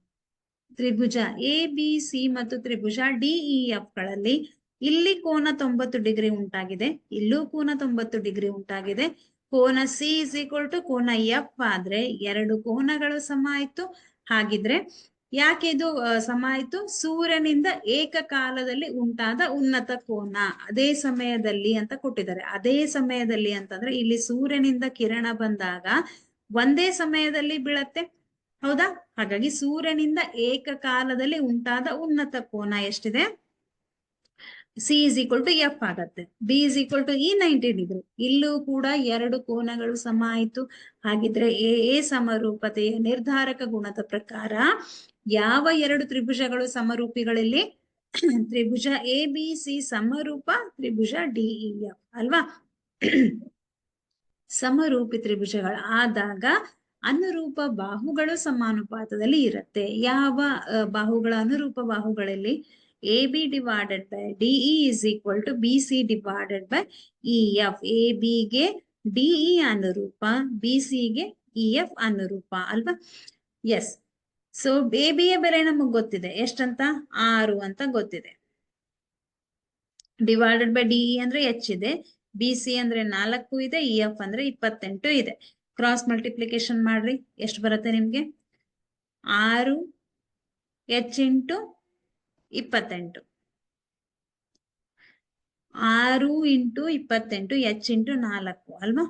Speaker 1: ತ್ರಿಭುಜ ಎ ಬಿ ಸಿ ಮತ್ತು ತ್ರಿಭುಜ ಡಿ ಇ ಎಫ್ ಗಳಲ್ಲಿ ಇಲ್ಲಿ ಕೋನ 90 ಡಿಗ್ರಿ ಉಂಟಾಗಿದೆ, ಇಲ್ಲೂ ಕೋನ 90 ಡಿಗ್ರಿ ಉಂಟಾಗಿದೆ. ಕೋನ ಸಿ ಇಸ್ ಈಕ್ವಲ್ ಟು ಕೋನ ಎಫ್ ಆದ್ರೆ ಎರಡು ಕೋನಗಳು ಸಮ ಆಯ್ತು. ಹಾಗಿದ್ರೆ ಯಾಕೆ ಇದು ಸಮ ಆಯ್ತು? ಸೂರ್ಯನಿಂದ ಏಕಕಾಲದಲ್ಲಿ ಉಂಟಾದ ಉನ್ನತ ಕೋನ ಅದೇ ಸಮಯದಲ್ಲಿ ಅಂತ ಕೊಟ್ಟಿದ್ದಾರೆ. ಅದೇ ಸಮಯದಲ್ಲಿ ಅಂತಂದ್ರೆ ಇಲ್ಲಿ ಸೂರ್ಯನಿಂದ ಕಿರಣ ಬಂದಾಗ ಒಂದೇ ಸಮಯದಲ್ಲಿ ಬೀಳತ್ತೆ, ಹೌದಾ? ಹಾಗಾಗಿ ಸೂರ್ಯನಿಂದ ಏಕಕಾಲದಲ್ಲಿ ಉಂಟಾದ ಉನ್ನತ ಕೋನ ಎಷ್ಟಿದೆ? C is equal to F ಆಗತ್ತೆ. B is equal to E 90 degree. ಇಲ್ಲೂ ಕೂಡ ಎರಡು ಕೋನಗಳು ಸಮ ಆಯ್ತು. ಹಾಗಿದ್ರೆ ಎ ಸಮರೂಪತೆಯ ನಿರ್ಧಾರಕ ಗುಣದ ಪ್ರಕಾರ ಯಾವ ಎರಡು ತ್ರಿಭುಜಗಳು ಸಮರೂಪಿಗಳಲ್ಲಿ? ತ್ರಿಭುಜ ಎ ಬಿ ಸಿ ಸಮರೂಪ ತ್ರಿಭುಜ ಡಿಇ ಎಫ್ ಅಲ್ವಾ? ಸಮರೂಪಿ ತ್ರಿಭುಜಗಳು ಆದಾಗ ಅನುರೂಪ ಬಾಹುಗಳು ಸಮಾನುಪಾತದಲ್ಲಿ ಇರುತ್ತೆ. ಯಾವ ಬಾಹುಗಳ ಅನುರೂಪ ಬಾಹುಗಳಲ್ಲಿ? A B divided by DE is equal to B C divided by E F. A ಬಿಗೆ ಡಿಇ ಅನುರೂಪ, ಬಿ ಸಿಗೆ ಇ ಎಫ್ ಅನುರೂಪ ಅಲ್ವಾ? ಎಸ್. ಸೊ ಎ ಬಿಯ ಬೆಲೆ ನಮಗ್ ಗೊತ್ತಿದೆ, ಎಷ್ಟಂತ? 6 ಅಂತ ಗೊತ್ತಿದೆ. ಡಿವೈಡೆಡ್ ಬೈ ಡಿಇ ಅಂದ್ರೆ ಎಚ್ ಇದೆ, ಬಿ ಸಿ ಅಂದ್ರೆ 4 ಇದೆ, ಇ ಎಫ್ ಅಂದ್ರೆ 28 ಇದೆ. ಕ್ರಾಸ್ ಮಲ್ಟಿಪ್ಲಿಕೇಶನ್ ಮಾಡ್ರಿ, ಎಷ್ಟು ಬರುತ್ತೆ ನಿಮ್ಗೆ? 6 H into 28, 6 into 28 H into 4 ಅಲ್ವಾ?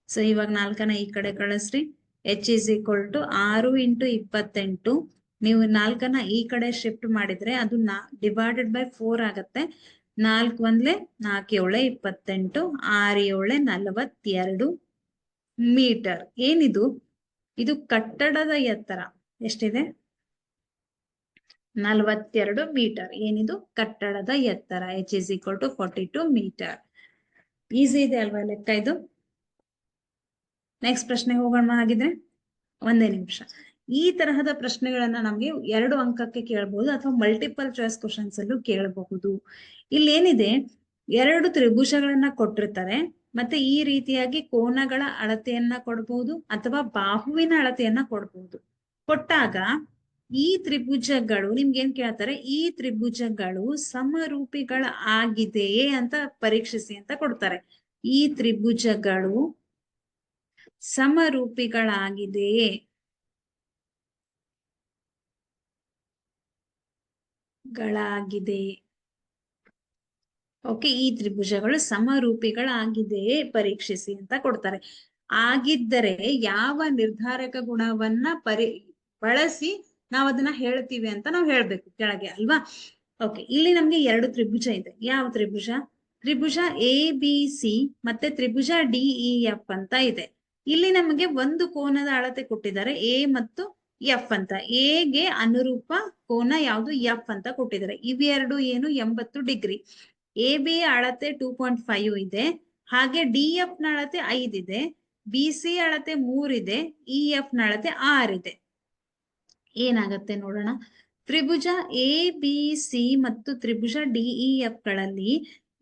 Speaker 1: ಸೊ ಇವಾಗ 4ನ ಈ ಕಡೆ ಕಳಿಸ್ರಿ. H is equal to 6 into 28. ನೀವು 4ನ ಈ ಕಡೆ ಶಿಫ್ಟ್ ಮಾಡಿದ್ರೆ ಅದು ಡಿವೈಡೆಡ್ ಬೈ 4 ಆಗತ್ತೆ. 4 ಒಂದ್ಲೆ 4 7 28, 6 7 42 ಮೀಟರ್. ಏನಿದು? ಇದು ಕಟ್ಟಡದ ಎತ್ತರ ಎಷ್ಟಿದೆ? 42 ಮೀಟರ್. ಏನಿದು? ಕಟ್ಟಡದ ಎತ್ತರ. H is equal to 42 metre. Easy ಇದೆ ಅಲ್ವಾ ಲೆಕ್ಕ ಇದು? ನೆಕ್ಸ್ಟ್ ಪ್ರಶ್ನೆ ಹೋಗೋಣ. ಹಾಗಿದ್ರೆ ಒಂದೇ ನಿಮಿಷ. ಈ ತರಹದ ಪ್ರಶ್ನೆಗಳನ್ನ ನಮ್ಗೆ 2 ಅಂಕಕ್ಕೆ ಕೇಳಬಹುದು ಅಥವಾ ಮಲ್ಟಿಪಲ್ ಚಾಯ್ಸ್ ಕ್ವಶನ್ಸ್ ಅಲ್ಲೂ ಕೇಳಬಹುದು. ಇಲ್ಲೇನಿದೆ, 2 ತ್ರಿಭುಜಗಳನ್ನ ಕೊಟ್ಟಿರ್ತಾರೆ, ಮತ್ತೆ ಈ ರೀತಿಯಾಗಿ ಕೋನಗಳ ಅಳತೆಯನ್ನ ಕೊಡಬಹುದು ಅಥವಾ ಬಾಹುವಿನ ಅಳತೆಯನ್ನ ಕೊಡಬಹುದು. ಕೊಟ್ಟಾಗ ಈ ತ್ರಿಭುಜಗಳು ನಿಮ್ಗೆ ಏನ್ ಕೇಳ್ತಾರೆ? ಈ ತ್ರಿಭುಜಗಳು ಸಮರೂಪಿಗಳ ಆಗಿದೆಯೇ ಅಂತ ಪರೀಕ್ಷಿಸಿ ಅಂತ ಕೊಡ್ತಾರೆ. ಈ ತ್ರಿಭುಜಗಳು ಸಮರೂಪಿಗಳಾಗಿದೆಯೇ ಓಕೆ, ಈ ತ್ರಿಭುಜಗಳು ಸಮರೂಪಿಗಳಾಗಿದೆಯೇ ಪರೀಕ್ಷಿಸಿ ಅಂತ ಕೊಡ್ತಾರೆ. ಆಗಿದ್ದರೆ ಯಾವ ನಿರ್ಧಾರಕ ಗುಣವನ್ನ ಬಳಸಿ ನಾವು ಅದನ್ನ ಹೇಳ್ತೀವಿ ಅಂತ ನಾವು ಹೇಳ್ಬೇಕು ಕೆಳಗೆ ಅಲ್ವಾ? ಓಕೆ, ಇಲ್ಲಿ ನಮ್ಗೆ 2 ತ್ರಿಭುಜ ಇದೆ. ಯಾವ ತ್ರಿಭುಜ? ತ್ರಿಭುಜ ಎ ಬಿ ಸಿ ಮತ್ತೆ ತ್ರಿಭುಜ ಡಿಇ ಎಫ್ ಅಂತ ಇದೆ. ಇಲ್ಲಿ ನಮಗೆ ಒಂದು ಕೋನದ ಅಳತೆ ಕೊಟ್ಟಿದ್ದಾರೆ, ಎ ಮತ್ತು ಎಫ್ ಅಂತ. ಎಗೆ ಅನುರೂಪ ಕೋನ ಯಾವುದು? ಎಫ್ ಅಂತ ಕೊಟ್ಟಿದ್ದಾರೆ. ಇವೆರಡು ಏನು? 80 ಡಿಗ್ರಿ. ಎ ಬಿ ಅಳತೆ 2.5 ಇದೆ, ಹಾಗೆ ಡಿ ಎಫ್ ನ ಅಳತೆ 5 ಇದೆ, ಬಿ ಸಿ ಅಳತೆ 3 ಇದೆ, ಇ ಎಫ್ ನ ಅಳತೆ 6 ಇದೆ. ಏನಾಗತ್ತೆ ನೋಡೋಣ. ತ್ರಿಭುಜ ಎ ಬಿ ಸಿ ಮತ್ತು ತ್ರಿಭುಜ ಡಿಇ ಎಫ್ ಗಳಲ್ಲಿ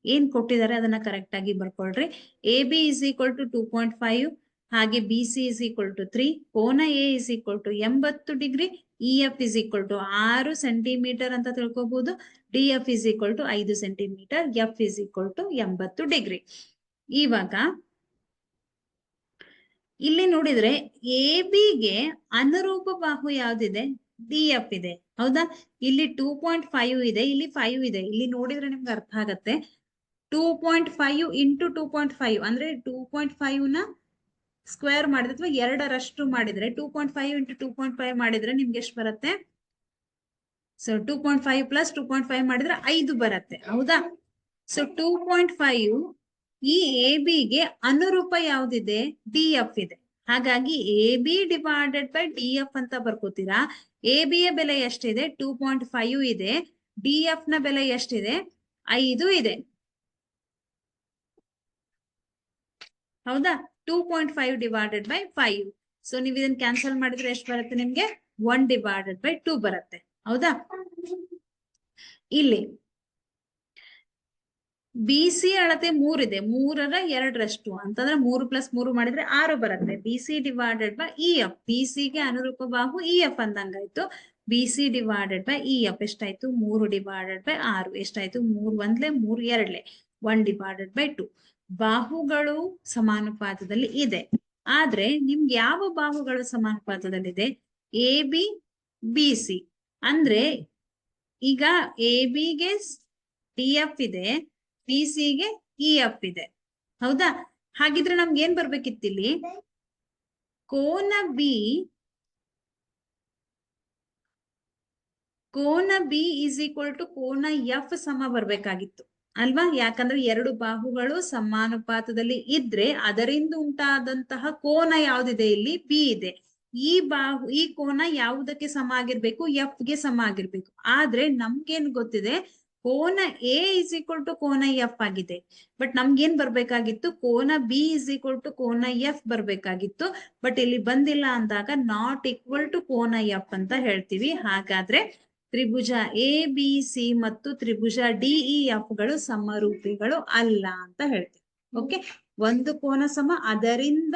Speaker 1: ಏನ್ ಕೊಟ್ಟಿದ್ದಾರೆ ಅದನ್ನ ಕರೆಕ್ಟ್ ಆಗಿ ಬರ್ಕೊಳ್ರಿ. A B is equal to 2.5, ಹಾಗೆ B C is equal to 3, ಕೋನ A is equal to 80 degree, E F is equal to 6 centimetre ಅಂತ ತಿಳ್ಕೊಬಹುದು, D F is equal to 5 centimetre, F is equal to 80 degree. ಇವಾಗ ಇಲ್ಲಿ ನೋಡಿದ್ರೆ A ಬಿಗೆ ಅನುರೂಪ ಬಾಹು ಯಾವ್ದಿದೆ? D F ಇದೆ, ಹೌದಾ? ಇಲ್ಲಿ 2.5 ಇದೆ, ಇಲ್ಲಿ 5 ಇದೆ. ಇಲ್ಲಿ ನೋಡಿದ್ರೆ ನಿಮ್ಗೆ ಅರ್ಥ ಆಗತ್ತೆ. 2.5 ಇಂಟು 2.5 ಅಂದ್ರೆ 2.5 ನ ಸ್ಕ್ವೇರ್ ಮಾಡಿದ್ರೆ ಅಥವಾ 2ರಷ್ಟು ಮಾಡಿದ್ರೆ 2.5 ಇಂಟು 2.5 ಮಾಡಿದ್ರೆ ನಿಮ್ಗೆ ಎಷ್ಟು ಬರುತ್ತೆ? ಸೊ 2.5 ಪ್ಲಸ್ 2.5 ಮಾಡಿದ್ರೆ 5 ಬರುತ್ತೆ, ಹೌದಾ? ಸೊ 2.5 ಈ ಎ ಬಿಗೆ ಅನುರೂಪ ಯಾವ್ದಿದೆ? ಡಿ ಎಫ್ ಇದೆ. ಹಾಗಾಗಿ A B divided by D F ಅಂತ ಬರ್ಕೋತೀರಾ. ಎ ಬಿ ಯ ಬೆಲೆ ಎಷ್ಟಿದೆ? 2.5 ಇದೆ. ಡಿ ಎಫ್ ನ ಬೆಲೆ ಎಷ್ಟಿದೆ? 5 ಇದೆ, ಹೌದಾ? 2.5 ಡಿವೈಡೆಡ್ ಬೈ 5. ಸೊ ನೀವು ಇದನ್ನ ಕ್ಯಾನ್ಸಲ್ ಮಾಡಿದ್ರೆ ಎಷ್ಟು ಬರುತ್ತೆ ನಿಮ್ಗೆ? 1 ಡಿವೈಡೆಡ್ ಬೈ 2 ಬರುತ್ತೆ, ಹೌದಾ? ಇಲ್ಲಿ ಬಿ ಸಿ ಅಳತೆ 3 ಇದೆ, 3ರ 2ರಷ್ಟು ಅಂತಂದ್ರೆ 3 ಪ್ಲಸ್ 3 ಮಾಡಿದ್ರೆ 6 ಬರುತ್ತೆ. B C divided by E F, B C ಗೆ ಅನುರೂಪ ಬಾಹು ಇ ಎಫ್ ಅಂದಂಗಾಯ್ತು. B C divided by E F ಎಷ್ಟಾಯ್ತು 3 ಡಿವೈಡೆಡ್ ಬೈ 6 ಎಷ್ಟಾಯ್ತು 3 1 3 2 1 ಡಿವೈಡೆಡ್ ಬೈ 2. ಬಾಹುಗಳು ಸಮಾನುಪಾತದಲ್ಲಿ ಇದೆ. ಆದ್ರೆ ನಿಮ್ಗೆ ಯಾವ ಬಾಹುಗಳು ಸಮಾನುಪಾತದಲ್ಲಿದೆ? A B B C. ಅಂದ್ರೆ ಈಗ ಎ ಬಿಗೆ ಡಿ ಎಫ್ ಇದೆ, ಬಿ ಸಿಗೆ ಇ ಎಫ್ ಇದೆ, ಹೌದಾ? ಹಾಗಿದ್ರೆ ನಮ್ಗೆ ಏನ್ ಬರ್ಬೇಕಿತ್ತಿಲ್ಲಿ? ಕೋನ ಬಿ ಈಸ್ ಈಕ್ವಲ್ ಟು ಕೋನ ಎಫ್ ಸಮ ಬರ್ಬೇಕಾಗಿತ್ತು ಅಲ್ವಾ? ಯಾಕಂದ್ರೆ ಎರಡು ಬಾಹುಗಳು ಸಮಾನುಪಾತದಲ್ಲಿ ಇದ್ರೆ ಅದರಿಂದ ಉಂಟಾದಂತಹ ಕೋನ ಯಾವ್ದಿದೆ? ಇಲ್ಲಿ ಬಿ ಇದೆ. ಈ ಕೋನ ಯಾವುದಕ್ಕೆ ಸಮ ಆಗಿರ್ಬೇಕು? ಎಫ್ ಗೆ ಸಮ ಆಗಿರ್ಬೇಕು. ಆದ್ರೆ ನಮ್ಗೇನ್ ಗೊತ್ತಿದೆ? ಕೋನ ಎ ಇಸ್ ಈಕ್ವಲ್ ಟು ಕೋನ ಎಫ್ ಆಗಿದೆ. ಬಟ್ ನಮ್ಗೇನ್ ಬರ್ಬೇಕಾಗಿತ್ತು? ಕೋನ ಬಿ ಇಸ್ ಈಕ್ವಲ್ ಟು ಕೋನ ಎಫ್ ಬರ್ಬೇಕಾಗಿತ್ತು. ಬಟ್ ಇಲ್ಲಿ ಬಂದಿಲ್ಲ ಅಂದಾಗ ನಾಟ್ ಈಕ್ವಲ್ ಟು ಕೋನ ಎಫ್ ಅಂತ ಹೇಳ್ತೀವಿ. ಹಾಗಾದ್ರೆ ತ್ರಿಭುಜ ಎ ಬಿ ಸಿ ಮತ್ತು ತ್ರಿಭುಜ ಡಿಇ ಎಫ್ ಗಳು ಸಮರೂಪಿಗಳು ಅಲ್ಲ ಅಂತ ಹೇಳ್ತೀವಿ. ಓಕೆ, ಒಂದು ಕೋನ ಸಮ, ಅದರಿಂದ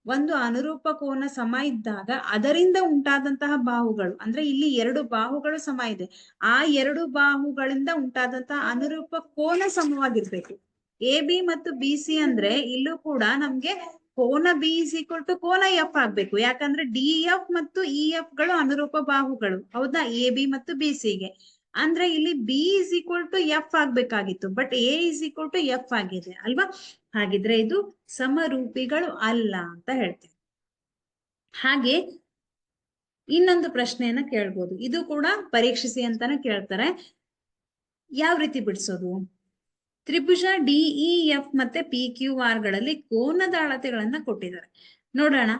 Speaker 1: ಒಂದು ಅನುರೂಪ ಕೋನ ಸಮ ಇದ್ದಾಗ ಅದರಿಂದ ಉಂಟಾದಂತಹ ಬಾಹುಗಳು, ಅಂದ್ರೆ ಇಲ್ಲಿ ಎರಡು ಬಾಹುಗಳು ಸಮ ಇದೆ, ಆ ಎರಡು ಬಾಹುಗಳಿಂದ ಉಂಟಾದಂತಹ ಅನುರೂಪ ಕೋನ ಸಮವಾಗಿರ್ಬೇಕು. ಎ ಬಿ ಮತ್ತು ಬಿ ಸಿ ಅಂದ್ರೆ ಇಲ್ಲೂ ಕೂಡ ನಮ್ಗೆ ಕೋನ ಬಿ ಇಸ್ ಈಕ್ವಲ್ ಟು ಕೋನ ಎಫ್ ಆಗ್ಬೇಕು. ಯಾಕಂದ್ರೆ ಡಿ ಎಫ್ ಮತ್ತು ಇ ಎಫ್ ಗಳು ಅನುರೂಪ ಬಾಹುಗಳು, ಹೌದಾ? ಎ ಬಿ ಮತ್ತು ಬಿ ಸಿಗೆ. ಅಂದ್ರೆ ಇಲ್ಲಿ B is equal to F ಆಗ್ಬೇಕಾಗಿತ್ತು, but A is equal to F ಆಗಿದೆ ಅಲ್ವಾ? ಹಾಗಿದ್ರೆ ಇದು ಸಮರೂಪಿಗಳು ಅಲ್ಲ ಅಂತ ಹೇಳ್ತೀವಿ. ಹಾಗೆ ಇನ್ನೊಂದು ಪ್ರಶ್ನೆಯನ್ನ ಕೇಳ್ಬೋದು, ಇದು ಕೂಡ ಪರೀಕ್ಷಿಸಿ ಅಂತಾನೆ ಕೇಳ್ತಾರೆ. ಯಾವ ರೀತಿ ಬಿಡಿಸೋದು? ತ್ರಿಭುಜ ಡಿಇ ಎಫ್ ಮತ್ತೆ ಪಿ ಕ್ಯೂ ಆರ್ ಗಳಲ್ಲಿ ಕೋನದ ಅಳತೆಗಳನ್ನ ಕೊಟ್ಟಿದ್ದಾರೆ. ನೋಡೋಣ.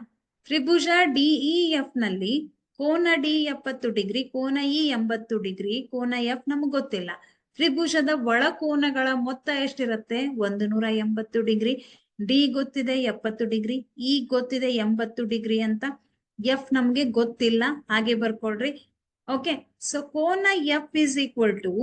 Speaker 1: ತ್ರಿಭುಜ ಡಿಇ ಎಫ್ ನಲ್ಲಿ ಕೋನ ಡಿ 70 ಡಿಗ್ರಿ, ಕೋನ ಇ 80 ಡಿಗ್ರಿ, ಕೋನ ಎಫ್ ನಮಗ್ ಗೊತ್ತಿಲ್ಲ. ತ್ರಿಭುಜದ ಒಳ ಕೋನಗಳ ಮೊತ್ತ ಎಷ್ಟಿರುತ್ತೆ? 180 ಡಿಗ್ರಿ. ಡಿ ಗೊತ್ತಿದೆ 70 ಡಿಗ್ರಿ, ಇ ಗೊತ್ತಿದೆ 80 ಡಿಗ್ರಿ ಅಂತ. ಎಫ್ ನಮ್ಗೆ ಗೊತ್ತಿಲ್ಲ, ಹಾಗೆ ಬರ್ಕೊಳ್ರಿ. ಓಕೆ, ಸೊ ಕೋನ ಎಫ್ ಇಸ್ ಈಕ್ವಲ್ ಟು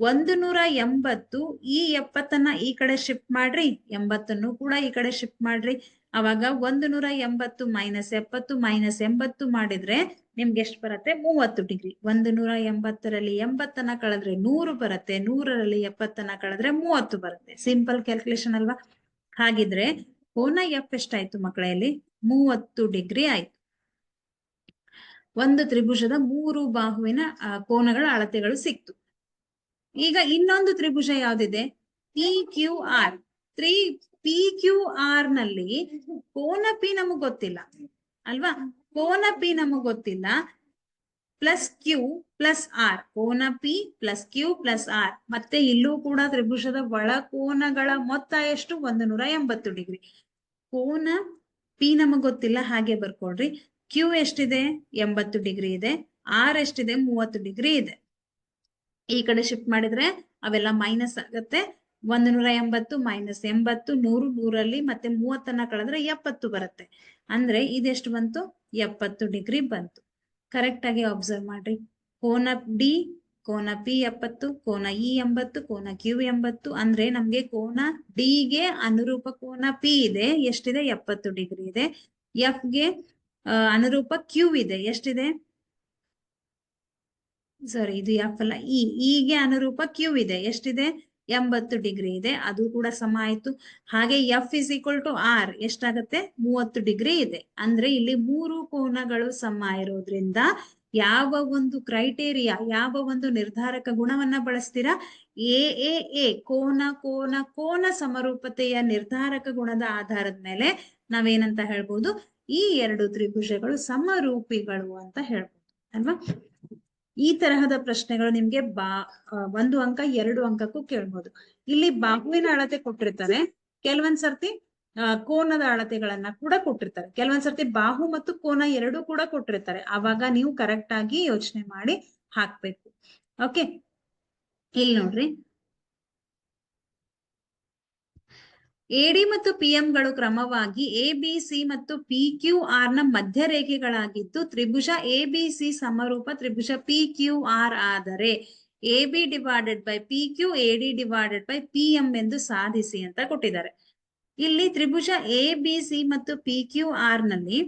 Speaker 1: 180. ಈ 70ನ್ನ ಈ ಕಡೆ ಶಿಫ್ಟ್ ಮಾಡ್ರಿ, 80ನ್ನು ಕೂಡ ಈ ಕಡೆ ಶಿಫ್ಟ್ ಮಾಡ್ರಿ. ಅವಾಗ 180 ಮೈನಸ್ 70 ಮೈನಸ್ 80 ಮಾಡಿದ್ರೆ ನಿಮ್ಗೆ ಎಷ್ಟು ಬರುತ್ತೆ? 30 ಡಿಗ್ರಿ. 180ರಲ್ಲಿ 80ನ್ನ ಕಳೆದ್ರೆ 100 ಬರುತ್ತೆ, 100ರಲ್ಲಿ 70ನ್ನ ಕಳೆದ್ರೆ 30 ಬರುತ್ತೆ. ಸಿಂಪಲ್ ಕ್ಯಾಲ್ಕುಲೇಷನ್ ಅಲ್ವಾ? ಹಾಗಿದ್ರೆ ಕೋನ ಎಫ್ ಎಷ್ಟಾಯ್ತು ಮಕ್ಕಳಲ್ಲಿ? 30 ಡಿಗ್ರಿ ಆಯ್ತು. ಒಂದು ತ್ರಿಭುಜದ 3 ಬಾಹುವಿನ ಕೋನಗಳ ಅಳತೆಗಳು ಸಿಕ್ತು. ಈಗ ಇನ್ನೊಂದು ತ್ರಿಭುಜ ಯಾವ್ದಿದೆ? P Q R. P Q R ನಲ್ಲಿ ಕೋನ ಪಿ ನಮಗ್ ಗೊತ್ತಿಲ್ಲ ಅಲ್ವಾ? ಕೋನ ಪಿ ನಮಗ್ ಗೊತ್ತಿಲ್ಲ. ಪ್ಲಸ್ ಕ್ಯೂ ಪ್ಲಸ್ ಆರ್, ಕೋನ P plus Q plus R. ಮತ್ತೆ ಇಲ್ಲೂ ಕೂಡ ತ್ರಿಭುಜದ ಒಳ ಕೋನಗಳ ಮೊತ್ತ ಎಷ್ಟು? 180 ಡಿಗ್ರಿ. ಕೋನ ಪಿ ನಮಗ್ ಗೊತ್ತಿಲ್ಲ, ಹಾಗೆ ಬರ್ಕೊಡ್ರಿ. ಕ್ಯೂ ಎಷ್ಟಿದೆ? 80 ಡಿಗ್ರಿ ಇದೆ. ಆರ್ ಎಷ್ಟಿದೆ? 30 ಡಿಗ್ರಿ ಇದೆ. ಈ ಕಡೆ ಶಿಫ್ಟ್ ಮಾಡಿದ್ರೆ ಅವೆಲ್ಲ ಮೈನಸ್ ಆಗತ್ತೆ. 180 ಮೈನಸ್ 80, 100, 100ರಲ್ಲಿ ಮತ್ತೆ 30ನ್ನ ಕಳೆದ್ರೆ 70 ಬರುತ್ತೆ. ಅಂದ್ರೆ ಇದೆಷ್ಟು ಬಂತು? 70 ಡಿಗ್ರಿ ಬಂತು. ಕರೆಕ್ಟ್ ಆಗಿ ಅಬ್ಸರ್ವ್ ಮಾಡ್ರಿ. ಕೋನ ಡಿ, ಕೋನ ಪಿ 70, ಕೋನ ಇ 80, ಕೋನ ಕ್ಯೂ 80. ಅಂದ್ರೆ ನಮ್ಗೆ ಕೋನ ಡಿಗೆ ಅನುರೂಪ ಕೋನ ಪಿ ಇದೆ, ಎಷ್ಟಿದೆ? 70 ಡಿಗ್ರಿ ಇದೆ. ಎಫ್ ಗೆ ಅನುರೂಪ ಕ್ಯೂ ಇದೆ, ಎಷ್ಟಿದೆ? ಸಾರಿ, ಇದು ಎಫ್ ಅಲ್ಲ, ಇಗೆ ಅನುರೂಪ ಕ್ಯೂ ಇದೆ, ಎಷ್ಟಿದೆ? 80 ಡಿಗ್ರಿ ಇದೆ. ಅದು ಕೂಡ ಸಮ ಆಯ್ತು. ಹಾಗೆ F is equal to R ಎಷ್ಟಾಗತ್ತೆ? 30 ಡಿಗ್ರಿ ಇದೆ. ಅಂದ್ರೆ ಇಲ್ಲಿ 3 ಕೋನಗಳು ಸಮ ಇರೋದ್ರಿಂದ ಯಾವ ಒಂದು ಕ್ರೈಟೇರಿಯಾ, ಯಾವ ಒಂದು ನಿರ್ಧಾರಕ ಗುಣವನ್ನ ಬಳಸ್ತೀರಾ? ಎ ಕೋನ ಕೋನ ಕೋನ ಸಮರೂಪತೆಯ ನಿರ್ಧಾರಕ ಗುಣದ ಆಧಾರದ ಮೇಲೆ ನಾವೇನಂತ ಹೇಳ್ಬೋದು? ಈ ಎರಡು ತ್ರಿಭುಜಗಳು ಸಮರೂಪಿಗಳು ಅಂತ ಹೇಳ್ಬೋದು ಅಲ್ವಾ? ಈ ತರಹದ ಪ್ರಶ್ನೆಗಳು ನಿಮ್ಗೆ 1 ಅಂಕ 2 ಅಂಕಕ್ಕೂ ಕೇಳ್ಬೋದು. ಇಲ್ಲಿ ಬಾಹುವಿನ ಅಳತೆ ಕೊಟ್ಟಿರ್ತಾರೆ, ಕೆಲವೊಂದ್ ಸರ್ತಿ ಕೋನದ ಅಳತೆಗಳನ್ನ ಕೂಡ ಕೊಟ್ಟಿರ್ತಾರೆ, ಕೆಲವೊಂದ್ ಸರ್ತಿ ಬಾಹು ಮತ್ತು ಕೋನ ಎರಡೂ ಕೂಡ ಕೊಟ್ಟಿರ್ತಾರೆ. ಆವಾಗ ನೀವು ಕರೆಕ್ಟ್ ಆಗಿ ಯೋಚನೆ ಮಾಡಿ ಹಾಕ್ಬೇಕು. ಓಕೆ, ಇಲ್ಲಿ ನೋಡ್ರಿ. ಎಡಿ ಮತ್ತು ಪಿಎಂ ಗಳು ಕ್ರಮವಾಗಿ ಎ ಬಿ ಸಿ ಮತ್ತು ಪಿ ಕ್ಯೂ ಆರ್ ನ ಮಧ್ಯ ರೇಖೆಗಳಾಗಿದ್ದು ತ್ರಿಭುಜ ಎ ಬಿ ಸಿ ಸಮರೂಪ ತ್ರಿಭುಜ ಪಿ ಕ್ಯೂ ಆರ್ ಆದರೆ A B divided by P Q AD divided by P M ಎಂದು ಸಾಧಿಸಿ ಅಂತ ಕೊಟ್ಟಿದ್ದಾರೆ. ಇಲ್ಲಿ ತ್ರಿಭುಜ ಎ ಬಿ ಸಿ ಮತ್ತು ಪಿ ಕ್ಯೂ ಆರ್ ನಲ್ಲಿ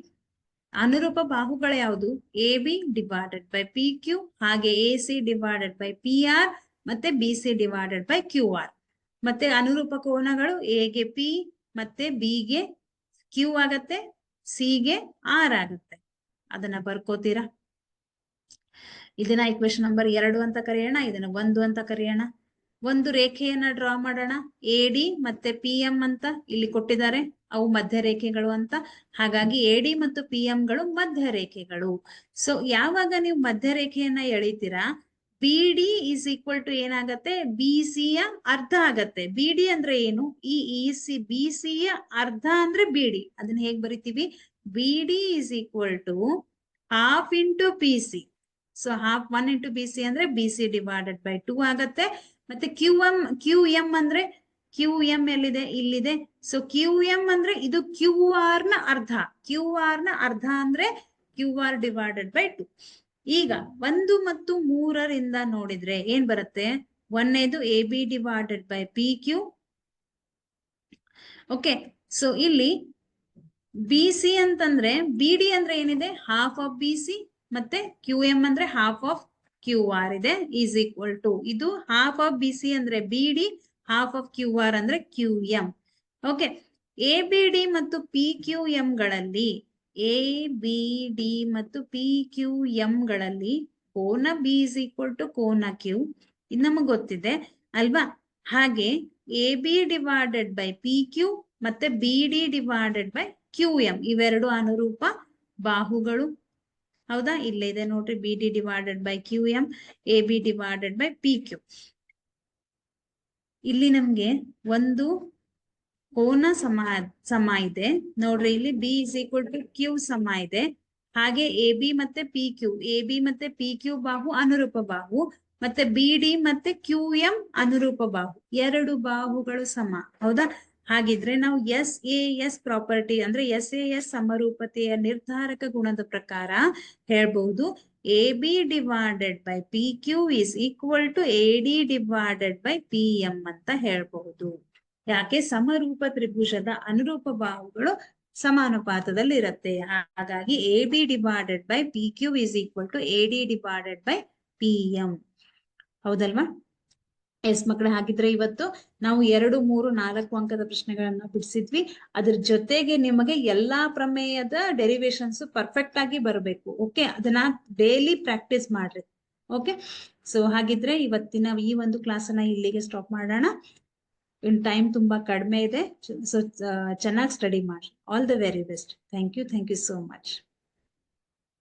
Speaker 1: ಅನುರೂಪ ಬಾಹುಗಳು ಯಾವುದು? A B divided by P Q, ಹಾಗೆ A C divided by P R, ಮತ್ತೆ B C divided by Q R. ಮತ್ತೆ ಅನುರೂಪ ಕೋನಗಳು ಎಗೆ ಪಿ, ಮತ್ತೆ ಬಿಗೆ ಕ್ಯೂ ಆಗತ್ತೆ, ಸಿಗೆ ಆರ್ ಆಗತ್ತೆ. ಅದನ್ನ ಬರ್ಕೋತೀರಾ? ಇದನ್ನ ಇಕ್ವೇಶನ್ ನಂಬರ್ 2 ಅಂತ ಕರೆಯೋಣ, ಇದನ್ನ 1 ಅಂತ ಕರೆಯೋಣ. ಒಂದು ರೇಖೆಯನ್ನ ಡ್ರಾ ಮಾಡೋಣ. ಎ ಡಿ ಮತ್ತೆ ಪಿ ಎಂ ಅಂತ ಇಲ್ಲಿ ಕೊಟ್ಟಿದ್ದಾರೆ, ಅವು ಮಧ್ಯ ರೇಖೆಗಳು ಅಂತ. ಹಾಗಾಗಿ ಎ ಡಿ ಮತ್ತು ಪಿ ಎಂಗಳು ಮಧ್ಯ ರೇಖೆಗಳು. ಸೊ ಯಾವಾಗ ನೀವು ಮಧ್ಯ ರೇಖೆಯನ್ನ ಎಳಿತೀರಾ, B D is equal to ಏನಾಗತ್ತೆ? ಬಿ ಸಿ ಯ ಅರ್ಧ ಆಗತ್ತೆ. ಬಿ ಡಿ ಅಂದ್ರೆ ಏನು? ಬಿ ಸಿ ಯ ಅರ್ಧ ಅಂದ್ರೆ ಬಿ ಡಿ. ಅದನ್ನ ಹೇಗ್ ಬರಿತೀವಿ? B D is equal to half into P C. So half 1 into B C ಅಂದ್ರೆ ಬಿ ಸಿ ಡಿವೈಡೆಡ್ ಬೈ 2 ಆಗತ್ತೆ. ಮತ್ತೆ ಕ್ಯೂ ಎಂ ಅಂದ್ರೆ ಕ್ಯೂ ಎಂ ಎಲ್ಲಿದೆ? ಇಲ್ಲಿದೆ. ಸೊ ಕ್ಯೂ ಎಂ ಅಂದ್ರೆ ಇದು ಕ್ಯೂ ಆರ್ ನ ಅರ್ಧ. ಕ್ಯೂ ಆರ್ ನ ಅರ್ಧ ಅಂದ್ರೆ ಕ್ಯೂ ಆರ್ ಡಿವೈಡೆಡ್ ಬೈ 2. ಈಗ 1 ಮತ್ತು 3ರಿಂದ ನೋಡಿದ್ರೆ ಏನ್ ಬರುತ್ತೆ? 1ನೇದು A B divided by P Q. Okay, so ಇಲ್ಲಿ ಬಿ ಸಿ ಅಂತಂದ್ರೆ ಬಿ ಡಿ ಅಂದ್ರೆ ಏನಿದೆ? ಹಾಫ್ ಆಫ್ ಬಿ ಸಿ, ಮತ್ತೆ ಕ್ಯೂ ಎಂ ಅಂದ್ರೆ ಹಾಫ್ ಆಫ್ ಕ್ಯೂ ಆರ್ ಇದೆ, ಈಸ್ ಈಕ್ವಲ್ ಟು ಇದು ಹಾಫ್ ಆಫ್ ಬಿ ಸಿ ಅಂದ್ರೆ B D, half of Q R ಅಂದ್ರೆ Q M. Okay, A B D ಮತ್ತು P Q M ಗಳಲ್ಲಿ, A B D ಮತ್ತು P Q M ಗಳಲ್ಲಿ ಕೋನ B is equal to ಕೋನ Q, ಇದು ನಮಗ್ ಗೊತ್ತಿದೆ ಅಲ್ವಾ? ಹಾಗೆ A B divided by P Q ಮತ್ತೆ B D divided by Q M ಇವೆರಡು ಅನುರೂಪ ಬಾಹುಗಳು. ಹೌದಾ? ಇಲ್ಲೇ ಇದೆ ನೋಡ್ರಿ, B D divided by Q M, A B divided by P Q. ಇಲ್ಲಿ ನಮ್ಗೆ ಒಂದು ಕೋನ ಸಮ ಇದೆ ನೋಡ್ರಿ. ಇಲ್ಲಿ B is equal to Q ಸಮ ಇದೆ. ಹಾಗೆ ಎ ಬಿ ಮತ್ತೆ ಪಿ ಕ್ಯೂ, ಎ ಬಿ ಮತ್ತೆ ಪಿ ಕ್ಯೂ ಬಾಹು ಅನುರೂಪ ಬಾಹು, ಮತ್ತೆ ಬಿ ಡಿ ಮತ್ತೆ ಕ್ಯೂ ಎಂ ಅನುರೂಪ ಬಾಹು. ಎರಡು ಬಾಹುಗಳು ಸಮ. ಹೌದಾ? ಹಾಗಿದ್ರೆ ನಾವು ಎಸ್ ಎ ಎಸ್ ಪ್ರಾಪರ್ಟಿ ಅಂದ್ರೆ ಎಸ್ ಎ ಎಸ್ ಸಮರೂಪತೆಯ ನಿರ್ಧಾರಕ ಗುಣದ ಪ್ರಕಾರ ಹೇಳ್ಬಹುದು, A B divided by P Q is equal to A D divided by P M ಅಂತ ಹೇಳ್ಬಹುದು. ಯಾಕೆ? ಸಮರೂಪ ತ್ರಿಭುಜದ ಅನುರೂಪ ಬಾಹುಗಳು ಸಮಾನುಪಾತದಲ್ಲಿ ಇರುತ್ತೆ. ಹಾಗಾಗಿ A B divided by P Q is equal to A D divided by P M. ಹೌದಲ್ವಾ? ಎಸ್ ಮಕ್ಕಳೇ, ಹಾಗಿದ್ರೆ ಇವತ್ತು ನಾವು 2, 3, 4 ಅಂಕದ ಪ್ರಶ್ನೆಗಳನ್ನ ಬಿಡಿಸಿದ್ವಿ. ಅದ್ರ ಜೊತೆಗೆ ನಿಮಗೆ ಎಲ್ಲಾ ಪ್ರಮೇಯದ ಡೆರಿವೇಶನ್ಸ್ ಪರ್ಫೆಕ್ಟ್ ಆಗಿ ಬರಬೇಕು. ಓಕೆ, ಅದನ್ನ ಡೈಲಿ ಪ್ರಾಕ್ಟೀಸ್ ಮಾಡ್ರಿ. ಓಕೆ, ಸೊ ಹಾಗಿದ್ರೆ ಇವತ್ತಿನ ಈ ಒಂದು ಕ್ಲಾಸ್ ಅನ್ನ ಇಲ್ಲಿಗೆ ಸ್ಟಾಪ್ ಮಾಡೋಣ. ಇನ್ ಟೈಮ್ ತುಂಬಾ ಕಡಿಮೆ ಇದೆ. ಸೊ ಚೆನ್ನಾಗಿ ಸ್ಟಡಿ ಮಾಡಿ. All the very best. Thank you so much.